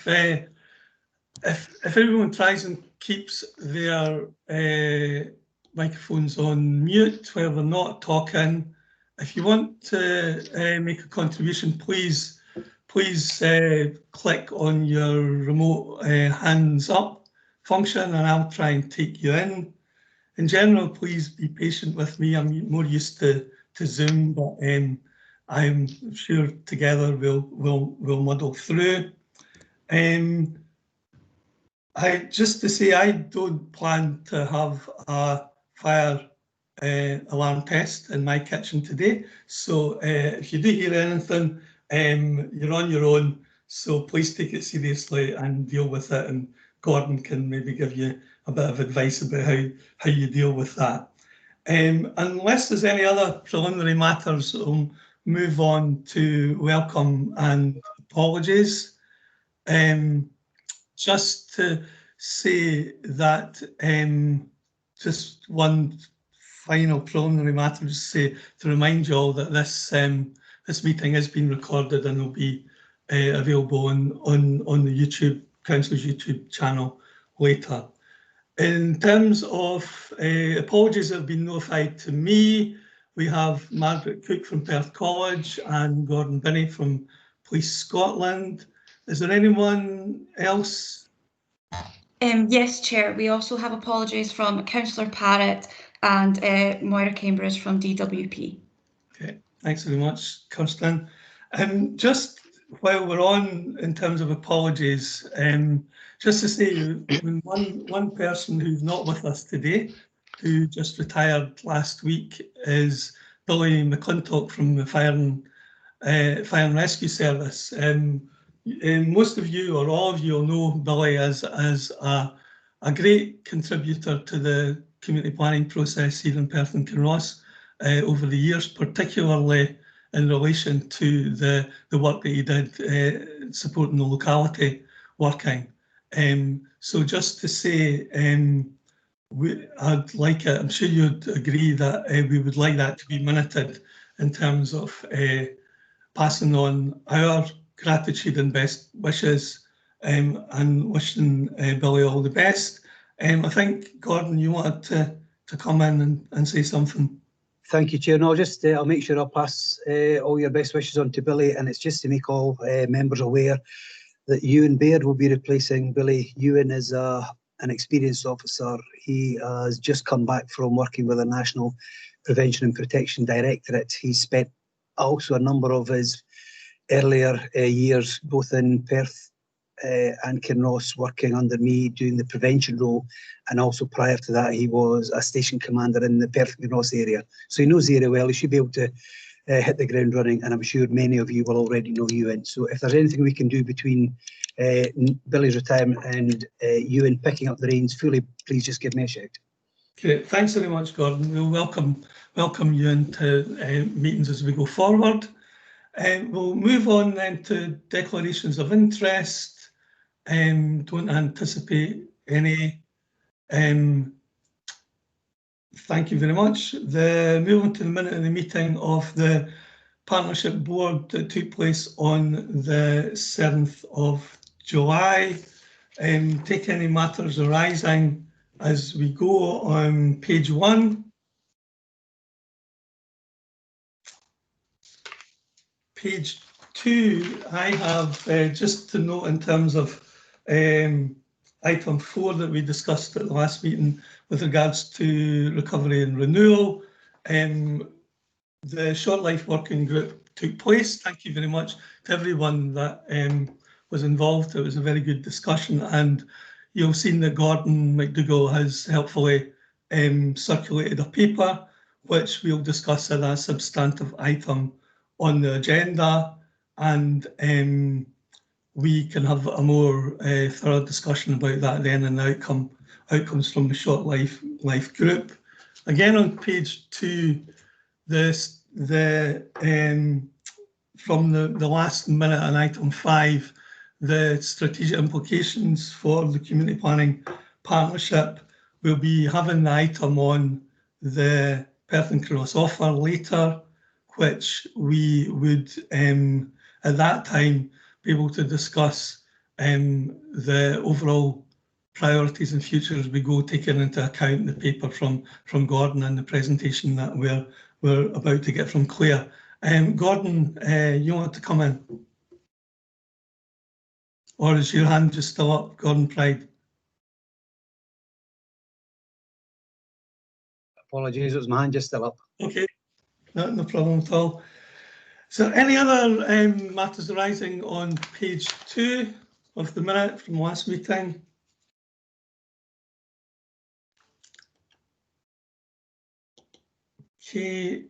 uh, if everyone tries and keeps their microphones on mute while they're not talking, if you want to make a contribution, please click on your remote hands up function and I'll try and take you in. In general, please be patient with me. I'm more used to Zoom, but I'm sure together we'll muddle through. Just to say, I don't plan to have a fire alarm test in my kitchen today. So if you do hear anything, you're on your own. So please take it seriously and deal with it. And Gordon can maybe give you a bit of advice about how you deal with that. Unless there's any other preliminary matters, we'll move on to welcome and apologies. Just to say that just one final preliminary matter to remind you all that this meeting is being recorded and will be available on the Council's YouTube channel later. In terms of apologies that have been notified to me, we have Margaret Cook from Perth College and Gordon Binney from Police Scotland. Is there anyone else? Yes, Chair. We also have apologies from Councillor Parrott and Moira Cambridge from DWP. Okay, thanks very much, Kirsten. Just while we're on in terms of apologies, just to say, one person who's not with us today, who just retired last week, is Billy McClintock from the Fire and Rescue Service. Most of you, or all of you, will know Billy as a great contributor to the community planning process here in Perth and Kinross over the years, particularly in relation to the work that he did supporting the locality working. So just to say, I'd like it, I'm sure you'd agree that we would like that to be minuted in terms of passing on our gratitude and best wishes and wishing Billy all the best. I think, Gordon, you wanted to come in and say something. Thank you, Chair. No, I'll make sure I'll pass all your best wishes on to Billy, and it's just to make all members aware that Ewan Baird will be replacing Billy. Ewan is an experienced officer. He has just come back from working with the National Prevention and Protection Directorate. He spent also a number of his earlier years both in Perth and Kinross working under me doing the prevention role, and also prior to that he was a station commander in the Perth and Kinross area. So he knows the area well. He should be able to hit the ground running, and I'm sure many of you will already know Ewan. So if there's anything we can do between Billy's retirement and Ewan picking up the reins fully, please just give me a shout. Okay, thanks very much, Gordon. We'll welcome you into meetings as we go forward. We'll move on then to declarations of interest. Don't anticipate any. Thank you very much. Move on to the minute of the meeting of the Partnership Board that took place on the 7th of July. Take any matters arising as we go on page 1. Page 2, I have just to note in terms of item 4 that we discussed at the last meeting with regards to recovery and renewal. The Short Life Working Group took place. Thank you very much to everyone that was involved. It was a very good discussion, and you'll see that Gordon McDougall has helpfully circulated a paper which we'll discuss as a substantive item on the agenda, and we can have a more thorough discussion about that then and the outcomes from the Short Life Group. Again, on page 2, from the last minute on item 5, the strategic implications for the community planning partnership. We'll be having the item on the Perth and Kinross offer later, which we would at that time be able to discuss the overall priorities and futures we go, taking into account the paper from Gordon and the presentation that we're about to get from Claire. Gordon, you want to come in? Or is your hand just still up, Gordon Pride? Apologies, it was my hand just still up. Okay, no problem at all. So any other matters arising on page 2 of the minute from last meeting? Okay,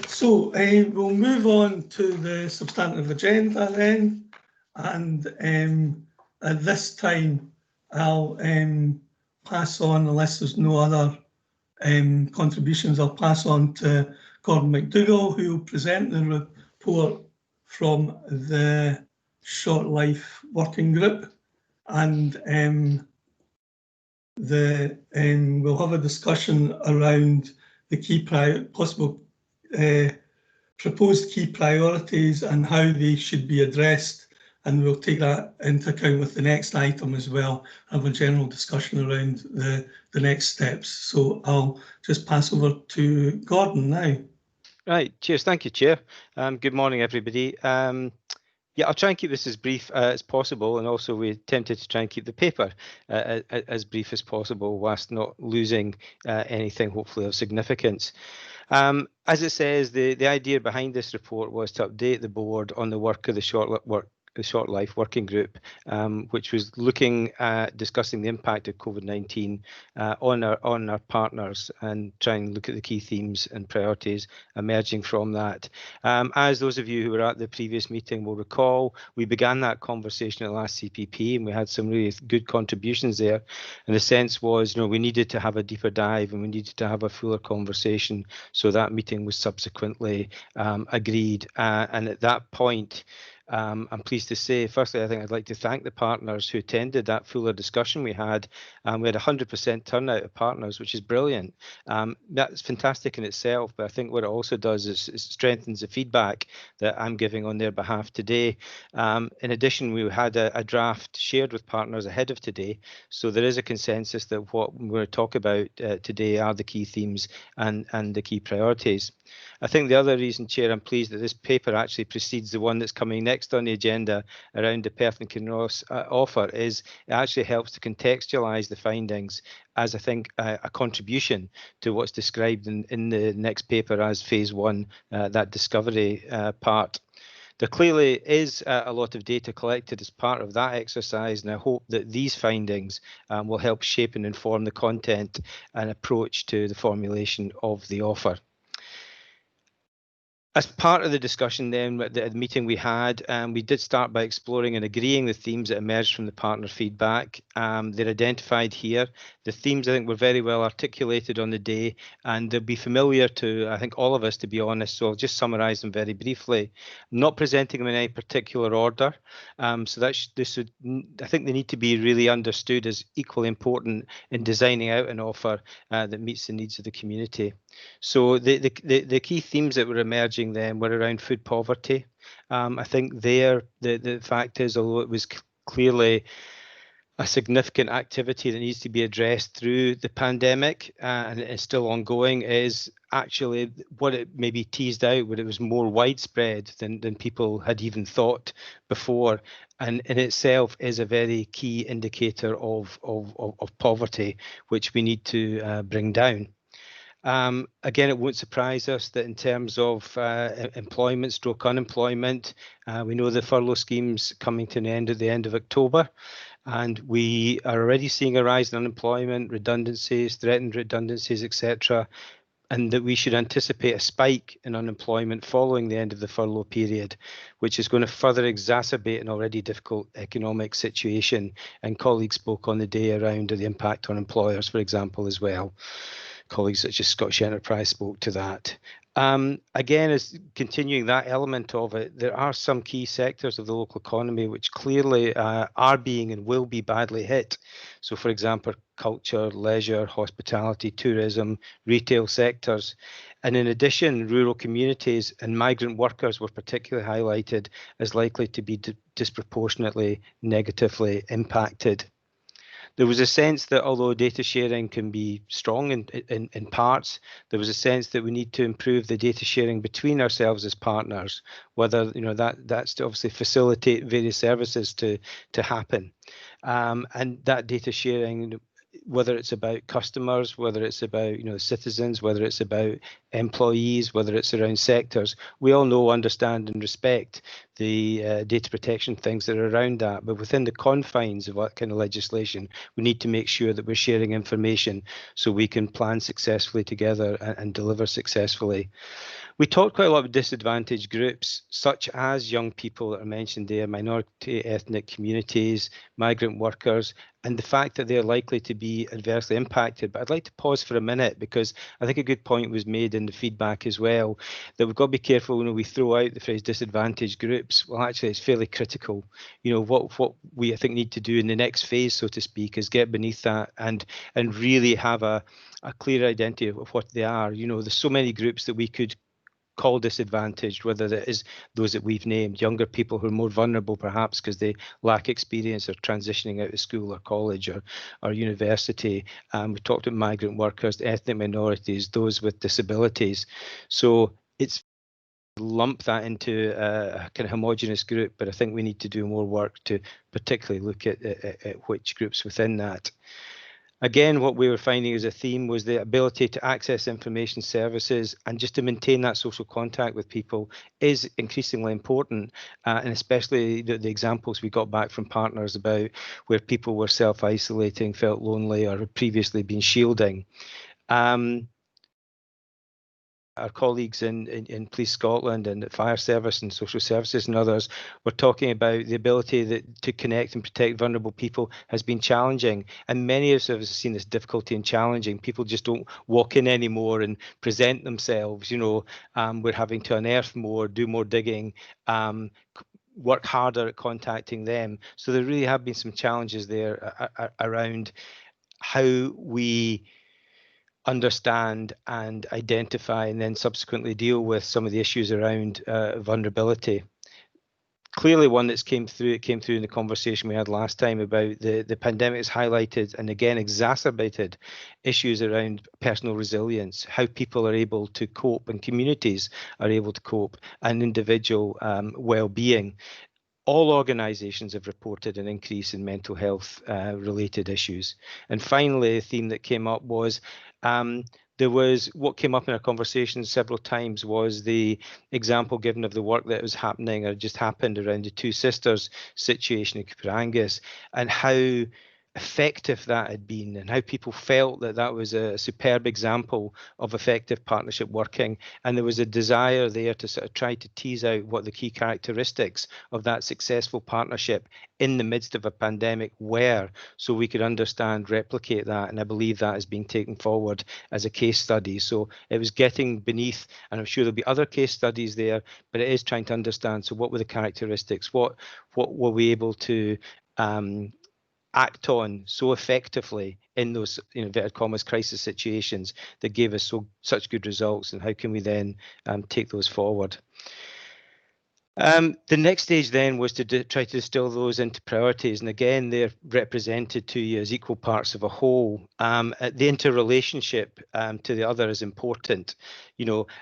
so we'll move on to the substantive agenda then, and at this time I'll pass on, unless there's no other contributions, I'll pass on to Gordon McDougall, who will present the report from the Short Life Working Group, and we'll have a discussion around the possible proposed key priorities and how they should be addressed, and we'll take that into account with the next item as well, have a general discussion around the next steps. So I'll just pass over to Gordon now. Right, cheers. Thank you, Chair. Good morning, everybody. Yeah, I'll try and keep this as brief as possible, and also we're tempted to try and keep the paper as brief as possible whilst not losing anything hopefully of significance. As it says, the idea behind this report was to update the board on the work of the Short Life Working Group, which was looking at discussing the impact of COVID-19 on our partners and trying to look at the key themes and priorities emerging from that. As those of you who were at the previous meeting will recall, we began that conversation at last CPP, and we had some really good contributions there. And the sense was, we needed to have a deeper dive and we needed to have a fuller conversation. So that meeting was subsequently agreed. And at that point, I'm pleased to say, firstly, I think I'd like to thank the partners who attended that fuller discussion we had. We had 100% turnout of partners, which is brilliant. That's fantastic in itself, but I think what it also does is it strengthens the feedback that I'm giving on their behalf today. In addition, we had a draft shared with partners ahead of today, so there is a consensus that what we're going to talk about today are the key themes and the key priorities. I think the other reason, Chair, I'm pleased that this paper actually precedes the one that's coming next on the agenda around the Perth and Kinross offer is it actually helps to contextualise the findings as, I think, a contribution to what's described in the next paper as phase 1, that discovery part. There clearly is a lot of data collected as part of that exercise, and I hope that these findings will help shape and inform the content and approach to the formulation of the offer. As part of the discussion then, at the meeting we had, we did start by exploring and agreeing the themes that emerged from the partner feedback. They're identified here. The themes, I think, were very well articulated on the day, and they'll be familiar to, I think, all of us, to be honest, so I'll just summarise them very briefly. I'm not presenting them in any particular order, so I think they need to be really understood as equally important in designing out an offer that meets the needs of the community. So the key themes that were emerging then were around food poverty. I think the fact is, although it was clearly a significant activity that needs to be addressed through the pandemic and it's still ongoing, is actually what it maybe teased out, where it was more widespread than people had even thought before, and in itself is a very key indicator of poverty, which we need to bring down. Again, it won't surprise us that in terms of employment / unemployment, we know the furlough scheme's coming to an end at the end of October, and we are already seeing a rise in unemployment, redundancies, threatened redundancies, etc., and that we should anticipate a spike in unemployment following the end of the furlough period, which is going to further exacerbate an already difficult economic situation. And colleagues spoke on the day around the impact on employers, for example, as well. Colleagues such as Scottish Enterprise spoke to that. Again, as continuing that element of it, there are some key sectors of the local economy which clearly are being and will be badly hit. So, for example, culture, leisure, hospitality, tourism, retail sectors. And in addition, rural communities and migrant workers were particularly highlighted as likely to be disproportionately negatively impacted. There was a sense that although data sharing can be strong in parts, there was a sense that we need to improve the data sharing between ourselves as partners, whether that's to obviously facilitate various services to happen. And that data sharing, whether it's about customers, whether it's about citizens, whether it's about employees, whether it's around sectors, we all know, understand and respect the data protection things that are around that. But within the confines of what kind of legislation, we need to make sure that we're sharing information so we can plan successfully together and deliver successfully. We talked quite a lot about disadvantaged groups, such as young people that are mentioned there, minority ethnic communities, migrant workers, and the fact that they're likely to be adversely impacted. But I'd like to pause for a minute, because I think a good point was made in the feedback as well, that we've got to be careful when we throw out the phrase disadvantaged groups. Well, actually, it's fairly critical. What we, I think, need to do in the next phase, so to speak, is get beneath that and really have a clear identity of what they are. There's so many groups that we could call disadvantaged, whether it is those that we've named, younger people who are more vulnerable perhaps because they lack experience or transitioning out of school or college or university. We talked about migrant workers, ethnic minorities, those with disabilities. So it's lump that into a kind of homogenous group, but I think we need to do more work to particularly look at which groups within that. Again, what we were finding as a theme was the ability to access information services and just to maintain that social contact with people is increasingly important, and especially the examples we got back from partners about where people were self-isolating, felt lonely, or had previously been shielding. Our colleagues in Police Scotland and Fire Service and Social Services and others were talking about the ability to connect and protect vulnerable people has been challenging. And many of us have seen this difficulty in challenging. People just don't walk in anymore and present themselves. We're having to unearth more, do more digging, work harder at contacting them. So there really have been some challenges there around how we understand and identify and then subsequently deal with some of the issues around vulnerability. Clearly one that's came through in the conversation we had last time about the pandemic has highlighted and again exacerbated issues around personal resilience, how people are able to cope and communities are able to cope, and individual well-being. All organisations have reported an increase in mental health related issues. And finally, a theme that came up was what came up in our conversations several times was the example given of the work that was happening or just happened around the Two Sisters situation in Cooperangus, and how effective that had been and how people felt that was a superb example of effective partnership working. And there was a desire there to sort of try to tease out what the key characteristics of that successful partnership in the midst of a pandemic were, so we could understand, replicate that. And I believe that is being taken forward as a case study. So it was getting beneath, and I'm sure there'll be other case studies there, but it is trying to understand, so what were the characteristics? What were we able to act on so effectively in those inverted commas crisis situations that gave us such good results, and how can we then take those forward? The next stage then was to try to distill those into priorities, and again they're represented to you as equal parts of a whole. The interrelationship to the other is important.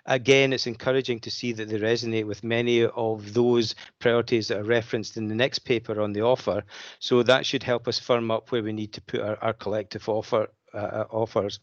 Again, it's encouraging to see that they resonate with many of those priorities that are referenced in the next paper on the offer. So that should help us firm up where we need to put our collective offers.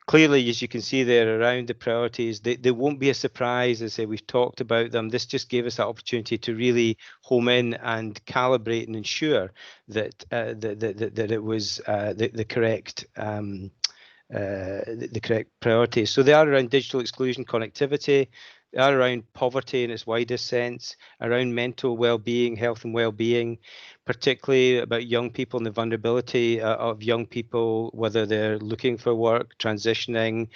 Clearly, as you can see there around the priorities, they won't be a surprise. As I say, we've talked about them. This just gave us that opportunity to really home in and calibrate and ensure that that it was the correct the correct priorities. So they are around digital exclusion, connectivity, They are around poverty in its widest sense, around mental well-being, health and well-being, particularly about young people and the vulnerability of young people, whether they're looking for work, transitioning,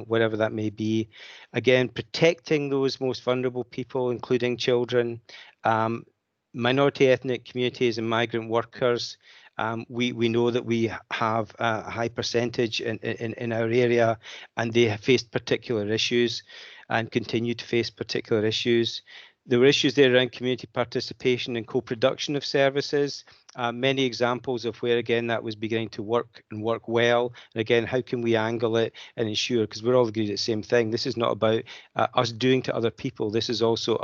whatever that may be. Again, protecting those most vulnerable people, including children, minority ethnic communities and migrant workers. We know that we have a high percentage in our area, and they have faced particular issues and continue to face particular issues. There were issues there around community participation and co-production of services. Many examples of where, again, that was beginning to work and work well. And again, how can we angle it and ensure, because we're all agreed at the same thing, this is not about us doing to other people. This is also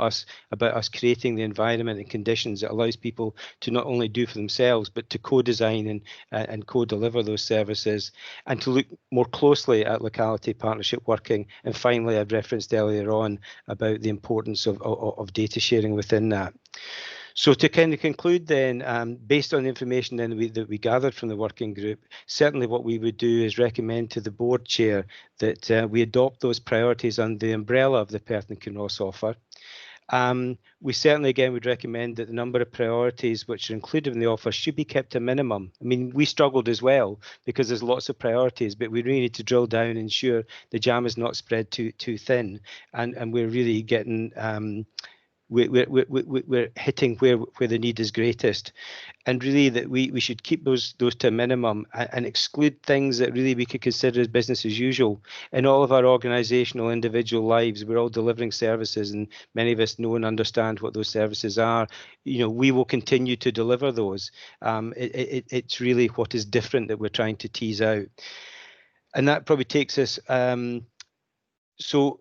about us creating the environment and conditions that allows people to not only do for themselves, but to co-design and co-deliver those services, and to look more closely at locality partnership working. And finally, I've referenced earlier on about the importance of data sharing within that. So to kind of conclude then, based on the information then that we gathered from the working group, certainly what we would do is recommend to the board chair that we adopt those priorities under the umbrella of the Perth and Kinross offer. We certainly, again, would recommend that the number of priorities which are included in the offer should be kept to a minimum. I mean, we struggled as well because there's lots of priorities, but we really need to drill down and ensure the jam is not spread too thin, and we're really getting we're hitting where the need is greatest, and really that we should keep those to a minimum and exclude things that really we could consider as business as usual. In all of our organisational individual lives, we're all delivering services, and many of us know and understand what those services are. You know, we will continue to deliver those. It's really what is different that we're trying to tease out, and that probably takes us so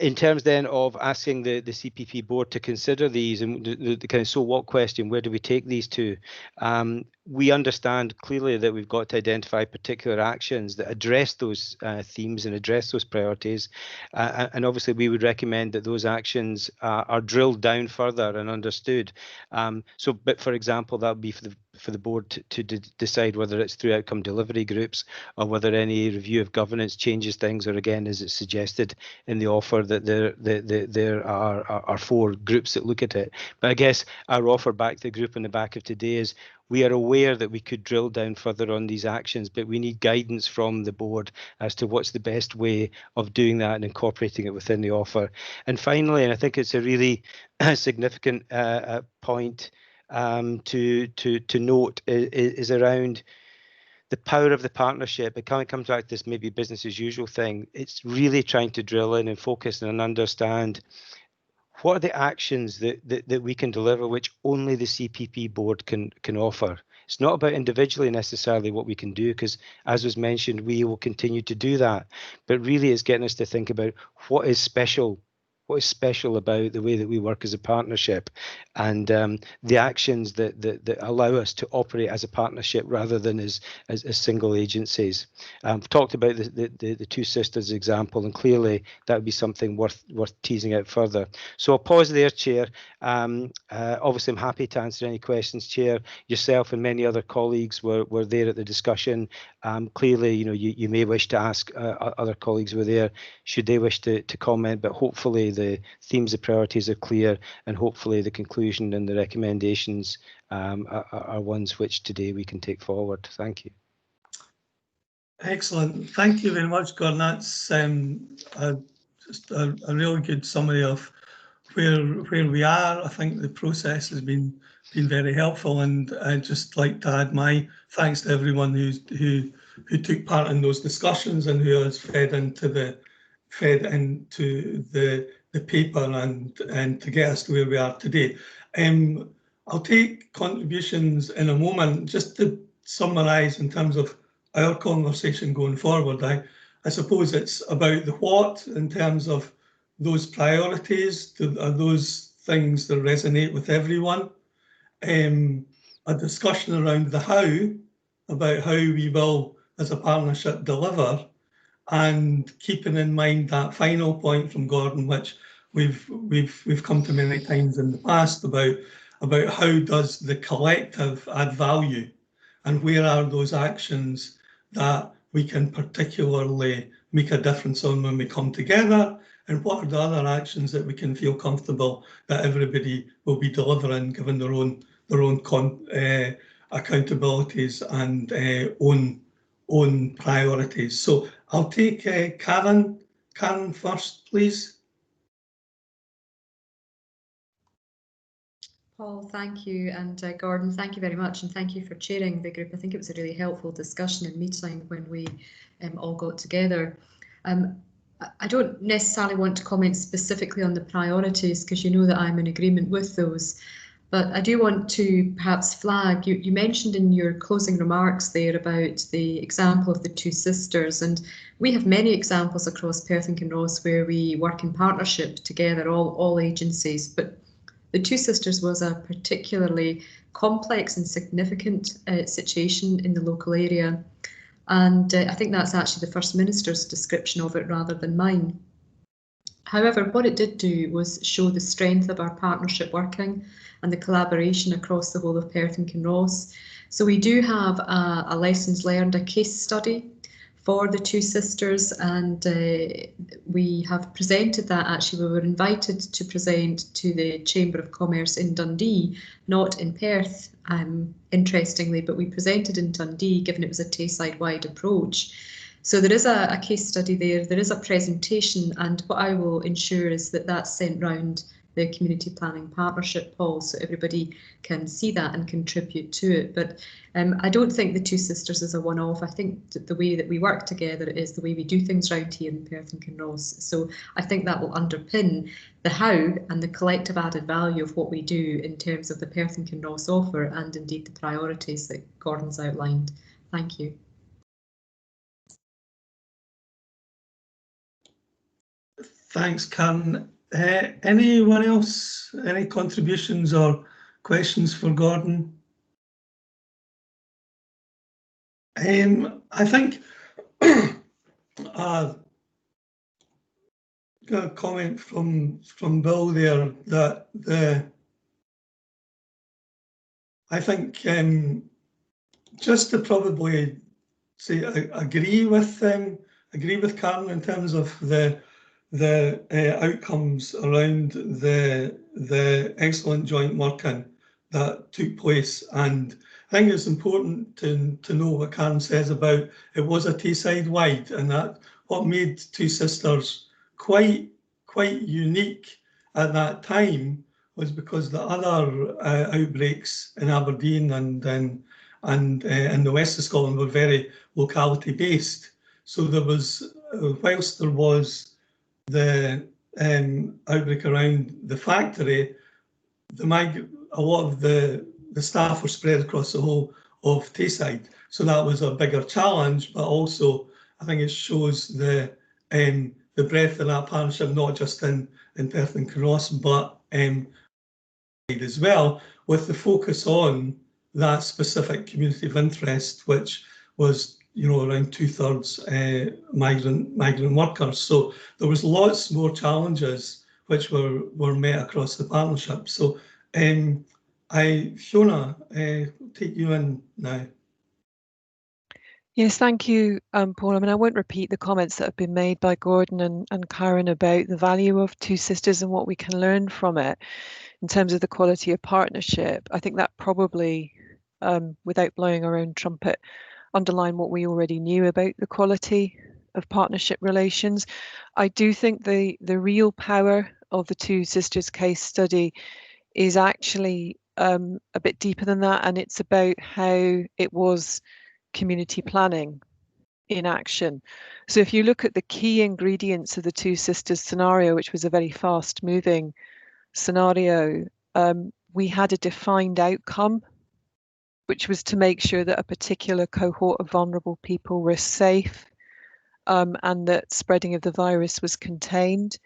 in terms then of asking the CPP board to consider these and the kind of so what question, where do we take these to? We understand clearly that we've got to identify particular actions that address those themes and address those priorities. And obviously we would recommend that those actions are drilled down further and understood. But for example, that would be for the board to decide whether it's through outcome delivery groups or whether any review of governance changes things, or again, as it's suggested in the offer, that there are 4 groups that look at it. But I guess our offer back to the group in the back of today is we are aware that we could drill down further on these actions, but we need guidance from the board as to what's the best way of doing that and incorporating it within the offer. And finally, and I think it's a really significant point to note, is around the power of the partnership. It kind of comes back to this maybe business as usual thing. It's really trying to drill in and focus and understand what are the actions that we can deliver which only the CPP board can offer. It's not about individually necessarily what we can do, because as was mentioned, we will continue to do that, but really it's getting us to think about what is special about the way that we work as a partnership, and the actions that allow us to operate as a partnership rather than as single agencies. We've talked about the Two Sisters example, and clearly that would be something worth teasing out further. So I'll pause there, Chair. Obviously, I'm happy to answer any questions, Chair. Yourself and many other colleagues were there at the discussion. Clearly, you know, you may wish to ask other colleagues who were there, should they wish to comment, but hopefully the themes, the priorities are clear, and hopefully the conclusion and the recommendations are ones which today we can take forward. Thank you. Excellent. Thank you very much, Gordon. That's just a really good summary of where we are. I think the process has been very helpful, and I'd just like to add my thanks to everyone who took part in those discussions and who has fed into the paper and to get us to where we are today. I'll take contributions in a moment. Just to summarise in terms of our conversation going forward, I suppose it's about the what in terms of those priorities. Are those things that resonate with everyone? A discussion around the how, about how we will as a partnership deliver, and keeping in mind that final point from Gordon, which we've come to many times in the past, about how does the collective add value, and where are those actions that we can particularly make a difference on when we come together, and what are the other actions that we can feel comfortable that everybody will be delivering, given their own accountabilities and own priorities. So I'll take Karen first, please. Paul, thank you, and Gordon, thank you very much, and thank you for chairing the group. I think it was a really helpful discussion and meeting when we all got together. I don't necessarily want to comment specifically on the priorities, because you know that I'm in agreement with those, but I do want to perhaps flag, you mentioned in your closing remarks there about the example of the two sisters, and we have many examples across Perth and Kinross where we work in partnership together, all agencies, but the Two Sisters was a particularly complex and significant situation in the local area. And I think that's actually the First Minister's description of it rather than mine. However, what it did do was show the strength of our partnership working and the collaboration across the whole of Perth and Kinross. So we do have a lessons learned, a case study for the Two Sisters, and we have presented that. Actually, we were invited to present to the Chamber of Commerce in Dundee, not in Perth, interestingly, but we presented in Dundee, given it was a Tayside-wide approach. So there is a case study there is a presentation, and what I will ensure is that that's sent round the Community Planning Partnership, Paul, so everybody can see that and contribute to it. But I don't think the Two Sisters is a one-off. I think that the way that we work together is the way we do things round here in Perth and Kinross. So I think that will underpin the how and the collective added value of what we do in terms of the Perth and Kinross offer, and indeed the priorities that Gordon's outlined. Thank you. Thanks, Karen. Anyone else? Any contributions or questions for Gordon? I think got a comment from Bill there that I think just to probably say agree with Karen in terms of the outcomes around the excellent joint working that took place. And I think it's important to know what Karen says about it was a Tayside wide, and that what made Two Sisters quite unique at that time was because the other outbreaks in Aberdeen and in the west of Scotland were very locality based. So there was, whilst there was the outbreak around the factory, a lot of the staff were spread across the whole of Tayside. So that was a bigger challenge, but also I think it shows the breadth of that partnership, not just in Perth and Kinross, but as well, with the focus on that specific community of interest, which was, you know, around 2/3 migrant workers. So there was lots more challenges which were met across the partnership. So Fiona, take you in now. Yes, thank you, Paul. I mean, I won't repeat the comments that have been made by Gordon and Karen about the value of Two Sisters and what we can learn from it in terms of the quality of partnership. I think that probably, without blowing our own trumpet, underline what we already knew about the quality of partnership relations. I do think the real power of the Two Sisters case study is actually a bit deeper than that, and it's about how it was community planning in action. So if you look at the key ingredients of the Two Sisters scenario, which was a very fast moving scenario, we had a defined outcome, which was to make sure that a particular cohort of vulnerable people were safe, and that spreading of the virus was contained.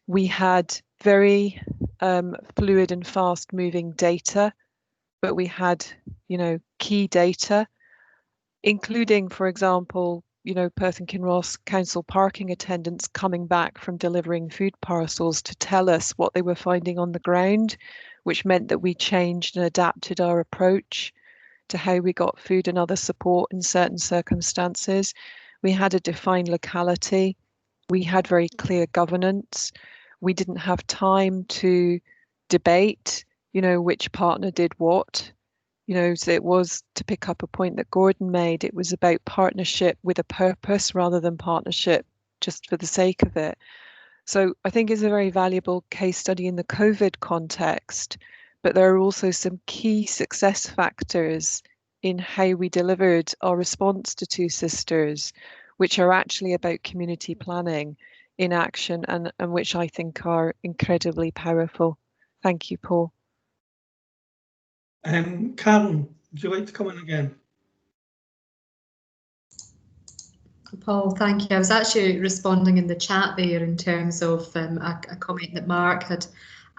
We had very fluid and fast moving data, but we had, you know, key data, including, for example, you know, Perth and Kinross council parking attendants coming back from delivering food parcels to tell us what they were finding on the ground, which meant that we changed and adapted our approach to how we got food and other support in certain circumstances. We had a defined locality. We had very clear governance. We didn't have time to debate, which partner did what. So it was, to pick up a point that Gordon made, it was about partnership with a purpose rather than partnership just for the sake of it. So I think it's a very valuable case study in the COVID context, but there are also some key success factors in how we delivered our response to Two Sisters, which are actually about community planning in action and which I think are incredibly powerful. Thank you, Paul. Karen, would you like to come in again? Paul, thank you. I was actually responding in the chat there in terms of a comment that Mark had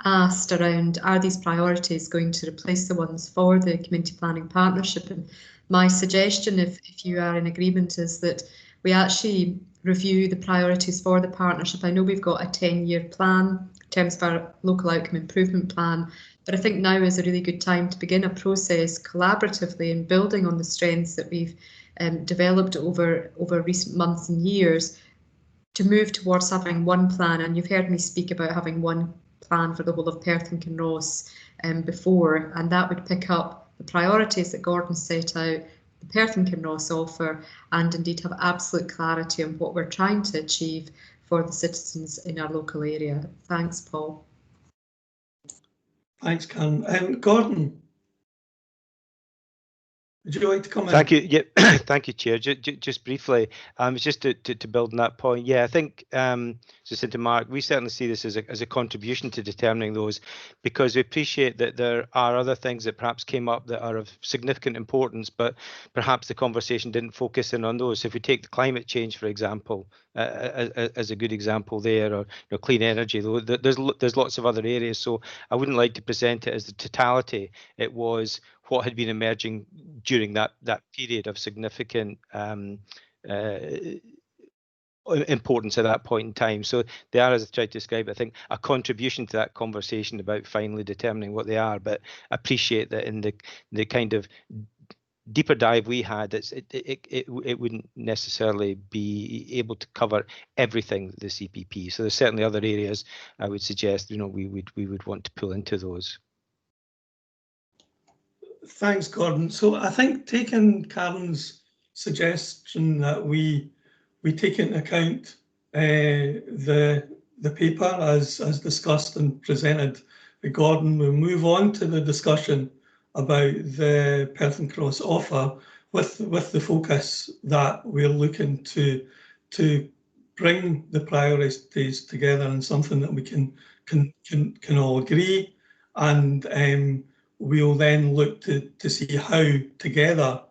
asked around, are these priorities going to replace the ones for the community planning partnership? And my suggestion, if you are in agreement, is that we actually review the priorities for the partnership. I know we've got a 10-year plan in terms of our local outcome improvement plan, but I think now is a really good time to begin a process collaboratively and building on the strengths that we've developed over recent months and years to move towards having one plan. And you've heard me speak about having one plan for the whole of Perth and Kinross before, and that would pick up the priorities that Gordon set out, the Perth and Kinross offer, and indeed have absolute clarity on what we're trying to achieve for the citizens in our local area. Thanks, Paul. Thanks, Karen. Gordon, would you like to come in? Thank you. Yeah, thank you, Chair. Just briefly, just to build on that point. Yeah, I think just into Mark, we certainly see this as a contribution to determining those, because we appreciate that there are other things that perhaps came up that are of significant importance, but perhaps the conversation didn't focus in on those. So if we take the climate change, for example, as a good example there, or clean energy, there's lots of other areas. So I wouldn't like to present it as the totality. It was what had been emerging during that period of significant importance at that point in time. So they are, as I tried to describe, I think, a contribution to that conversation about finally determining what they are. But I appreciate that in the kind of deeper dive we had, it wouldn't necessarily be able to cover everything, the CPP. So there's certainly other areas I would suggest we would want to pull into those. Thanks, Gordon. So I think, taking Karen's suggestion that we take into account the paper as discussed and presented by Gordon, we'll move on to the discussion about the Perth and Kinross offer with the focus that we're looking to bring the priorities together in something that we can all agree, and we'll then look to see how together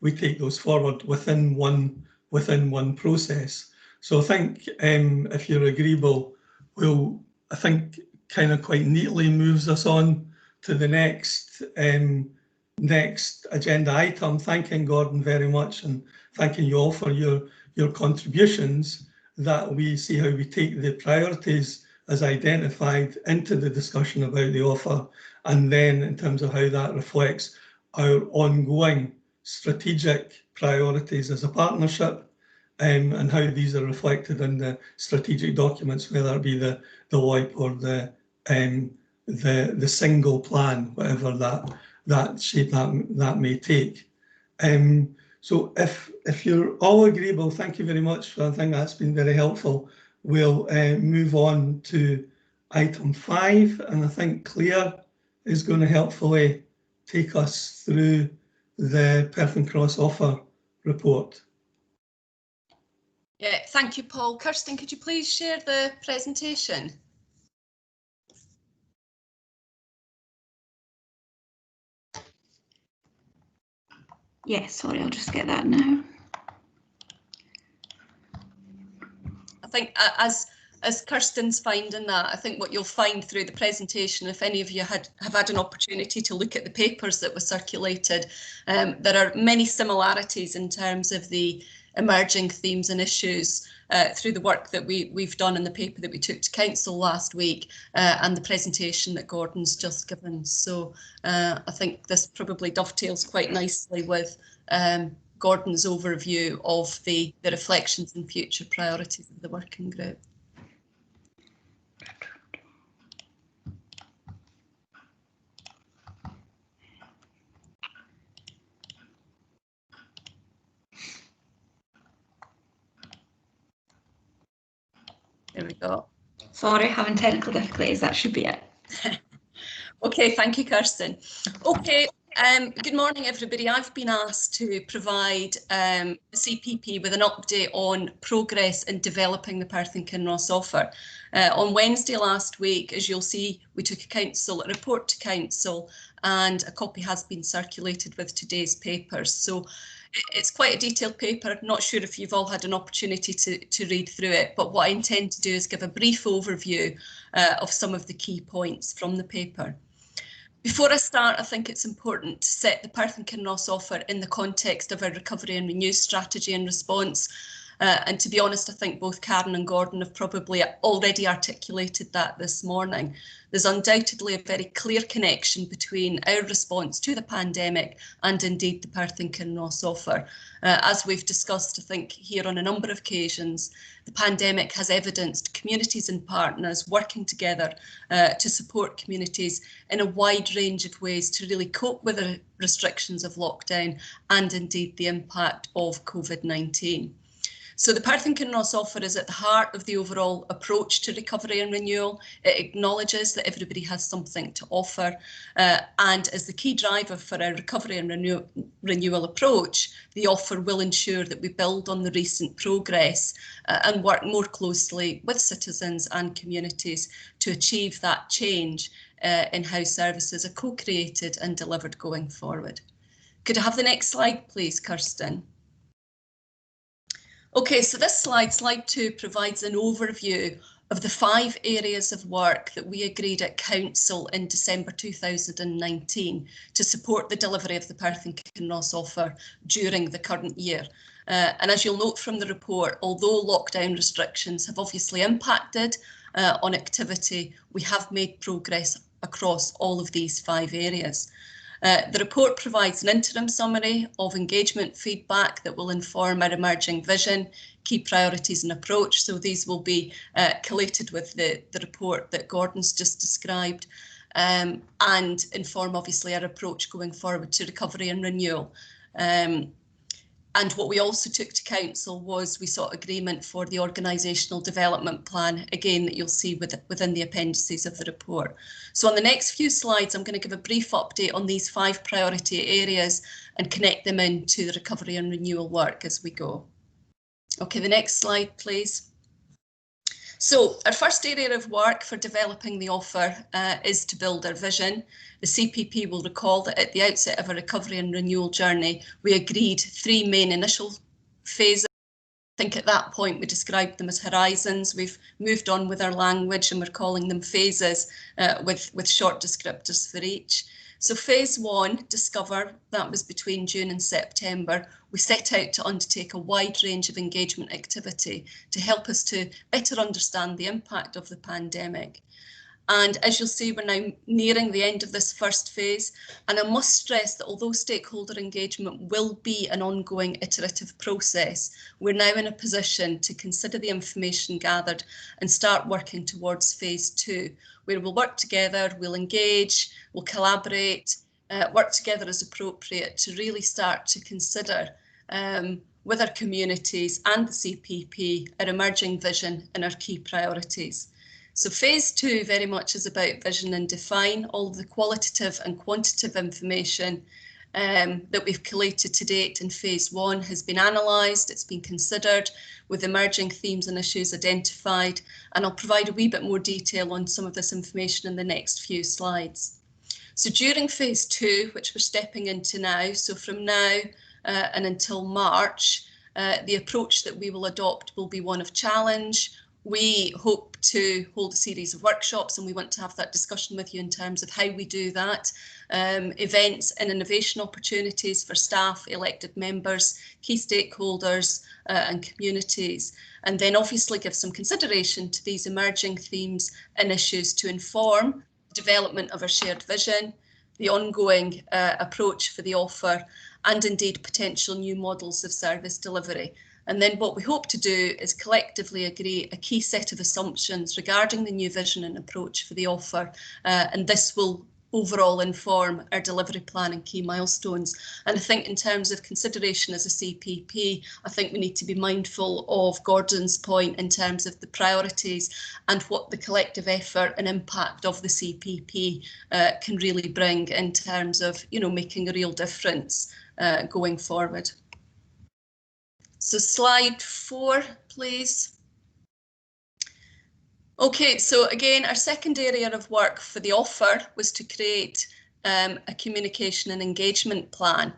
we take those forward within one process. So I think, if you're agreeable, I think kind of quite neatly moves us on to the next agenda item. Thanking Gordon very much and thanking you all for your contributions, that we see how we take the priorities as identified into the discussion about the offer, and then in terms of how that reflects our ongoing strategic priorities as a partnership, and how these are reflected in the strategic documents, whether it be the LOIP or the single plan, whatever that shape that may take. So if you're all agreeable, thank you very much. I think that's been very helpful. We'll move on to item 5, and I think Claire is going to helpfully take us through the Perth and Kinross offer report. Yeah, thank you, Paul. Kirsten, could you please share the presentation? Yes, sorry, I'll just get that now. I think as Kirsten's finding that, I think what you'll find through the presentation, if any of you have had an opportunity to look at the papers that were circulated, there are many similarities in terms of the emerging themes and issues through the work that we've done in the paper that we took to council last week, and the presentation that Gordon's just given. So I think this probably dovetails quite nicely with Gordon's overview of the reflections and future priorities of the working group. There we go. Sorry, having technical difficulties. That should be it. Okay, thank you, Kirsten. Okay, good morning, everybody. I've been asked to provide the CPP with an update on progress in developing the Perth and Kinross offer. On Wednesday last week, as you'll see, we took a report to council, and a copy has been circulated with today's papers. So it's quite a detailed paper. Not sure if you've all had an opportunity to read through it, but what I intend to do is give a brief overview of some of the key points from the paper. Before I start, I think it's important to set the Perth and Kinross offer in the context of our recovery and renew strategy and response. And to be honest, I think both Karen and Gordon have probably already articulated that this morning. There's undoubtedly a very clear connection between our response to the pandemic and indeed the Perth and Kinross offer. As we've discussed, I think, here on a number of occasions, the pandemic has evidenced communities and partners working together to support communities in a wide range of ways to really cope with the restrictions of lockdown and indeed the impact of COVID-19. So the Perth and Kinross offer is at the heart of the overall approach to recovery and renewal. It acknowledges that everybody has something to offer, and as the key driver for our recovery and renewal approach, the offer will ensure that we build on the recent progress and work more closely with citizens and communities to achieve that change in how services are co-created and delivered going forward. Could I have the next slide, please, Kirsten? Okay, so this slide 2, provides an overview of the 5 areas of work that we agreed at Council in December 2019 to support the delivery of the Perth and Kinross offer during the current year. And as you'll note from the report, although lockdown restrictions have obviously impacted on activity, we have made progress across all of these 5 areas. The report provides an interim summary of engagement feedback that will inform our emerging vision, key priorities and approach. So these will be collated with the report that Gordon's just described, and inform obviously our approach going forward to recovery and renewal. And what we also took to council was we sought agreement for the organisational development plan, again, that you'll see within the appendices of the report. So on the next few slides, I'm going to give a brief update on these 5 priority areas and connect them into the recovery and renewal work as we go. Okay, the next slide, please. So our first area of work for developing the offer is to build our vision. The CPP will recall that at the outset of a recovery and renewal journey, we agreed 3 main initial phases. I think at that point we described them as horizons. We've moved on with our language and we're calling them phases with short descriptors for each. So phase 1, Discover, that was between June and September. We set out to undertake a wide range of engagement activity to help us to better understand the impact of the pandemic. And as you'll see, we're now nearing the end of this first phase. And I must stress that although stakeholder engagement will be an ongoing iterative process, we're now in a position to consider the information gathered and start working towards phase 2, where we'll work together, we'll engage, we'll collaborate, work together as appropriate to really start to consider with our communities and the CPP, our emerging vision and our key priorities. So phase 2 very much is about vision and define. All of the qualitative and quantitative information that we've collated to date in phase 1 has been analysed, it's been considered with emerging themes and issues identified, and I'll provide a wee bit more detail on some of this information in the next few slides. So during phase 2, which we're stepping into now, so from now and until March, the approach that we will adopt will be one of challenge. We hope to hold a series of workshops and we want to have that discussion with you in terms of how we do that. Events and innovation opportunities for staff, elected members, key stakeholders and communities. And then obviously give some consideration to these emerging themes and issues to inform the development of our shared vision, the ongoing approach for the offer, and indeed potential new models of service delivery. And then what we hope to do is collectively agree a key set of assumptions regarding the new vision and approach for the offer, and this will overall inform our delivery plan and key milestones. And I think in terms of consideration as a CPP, I think we need to be mindful of Gordon's point in terms of the priorities and what the collective effort and impact of the CPP can really bring in terms of, you know, making a real difference going forward. So slide 4, please. Okay, so again, our second area of work for the offer was to create a communication and engagement plan.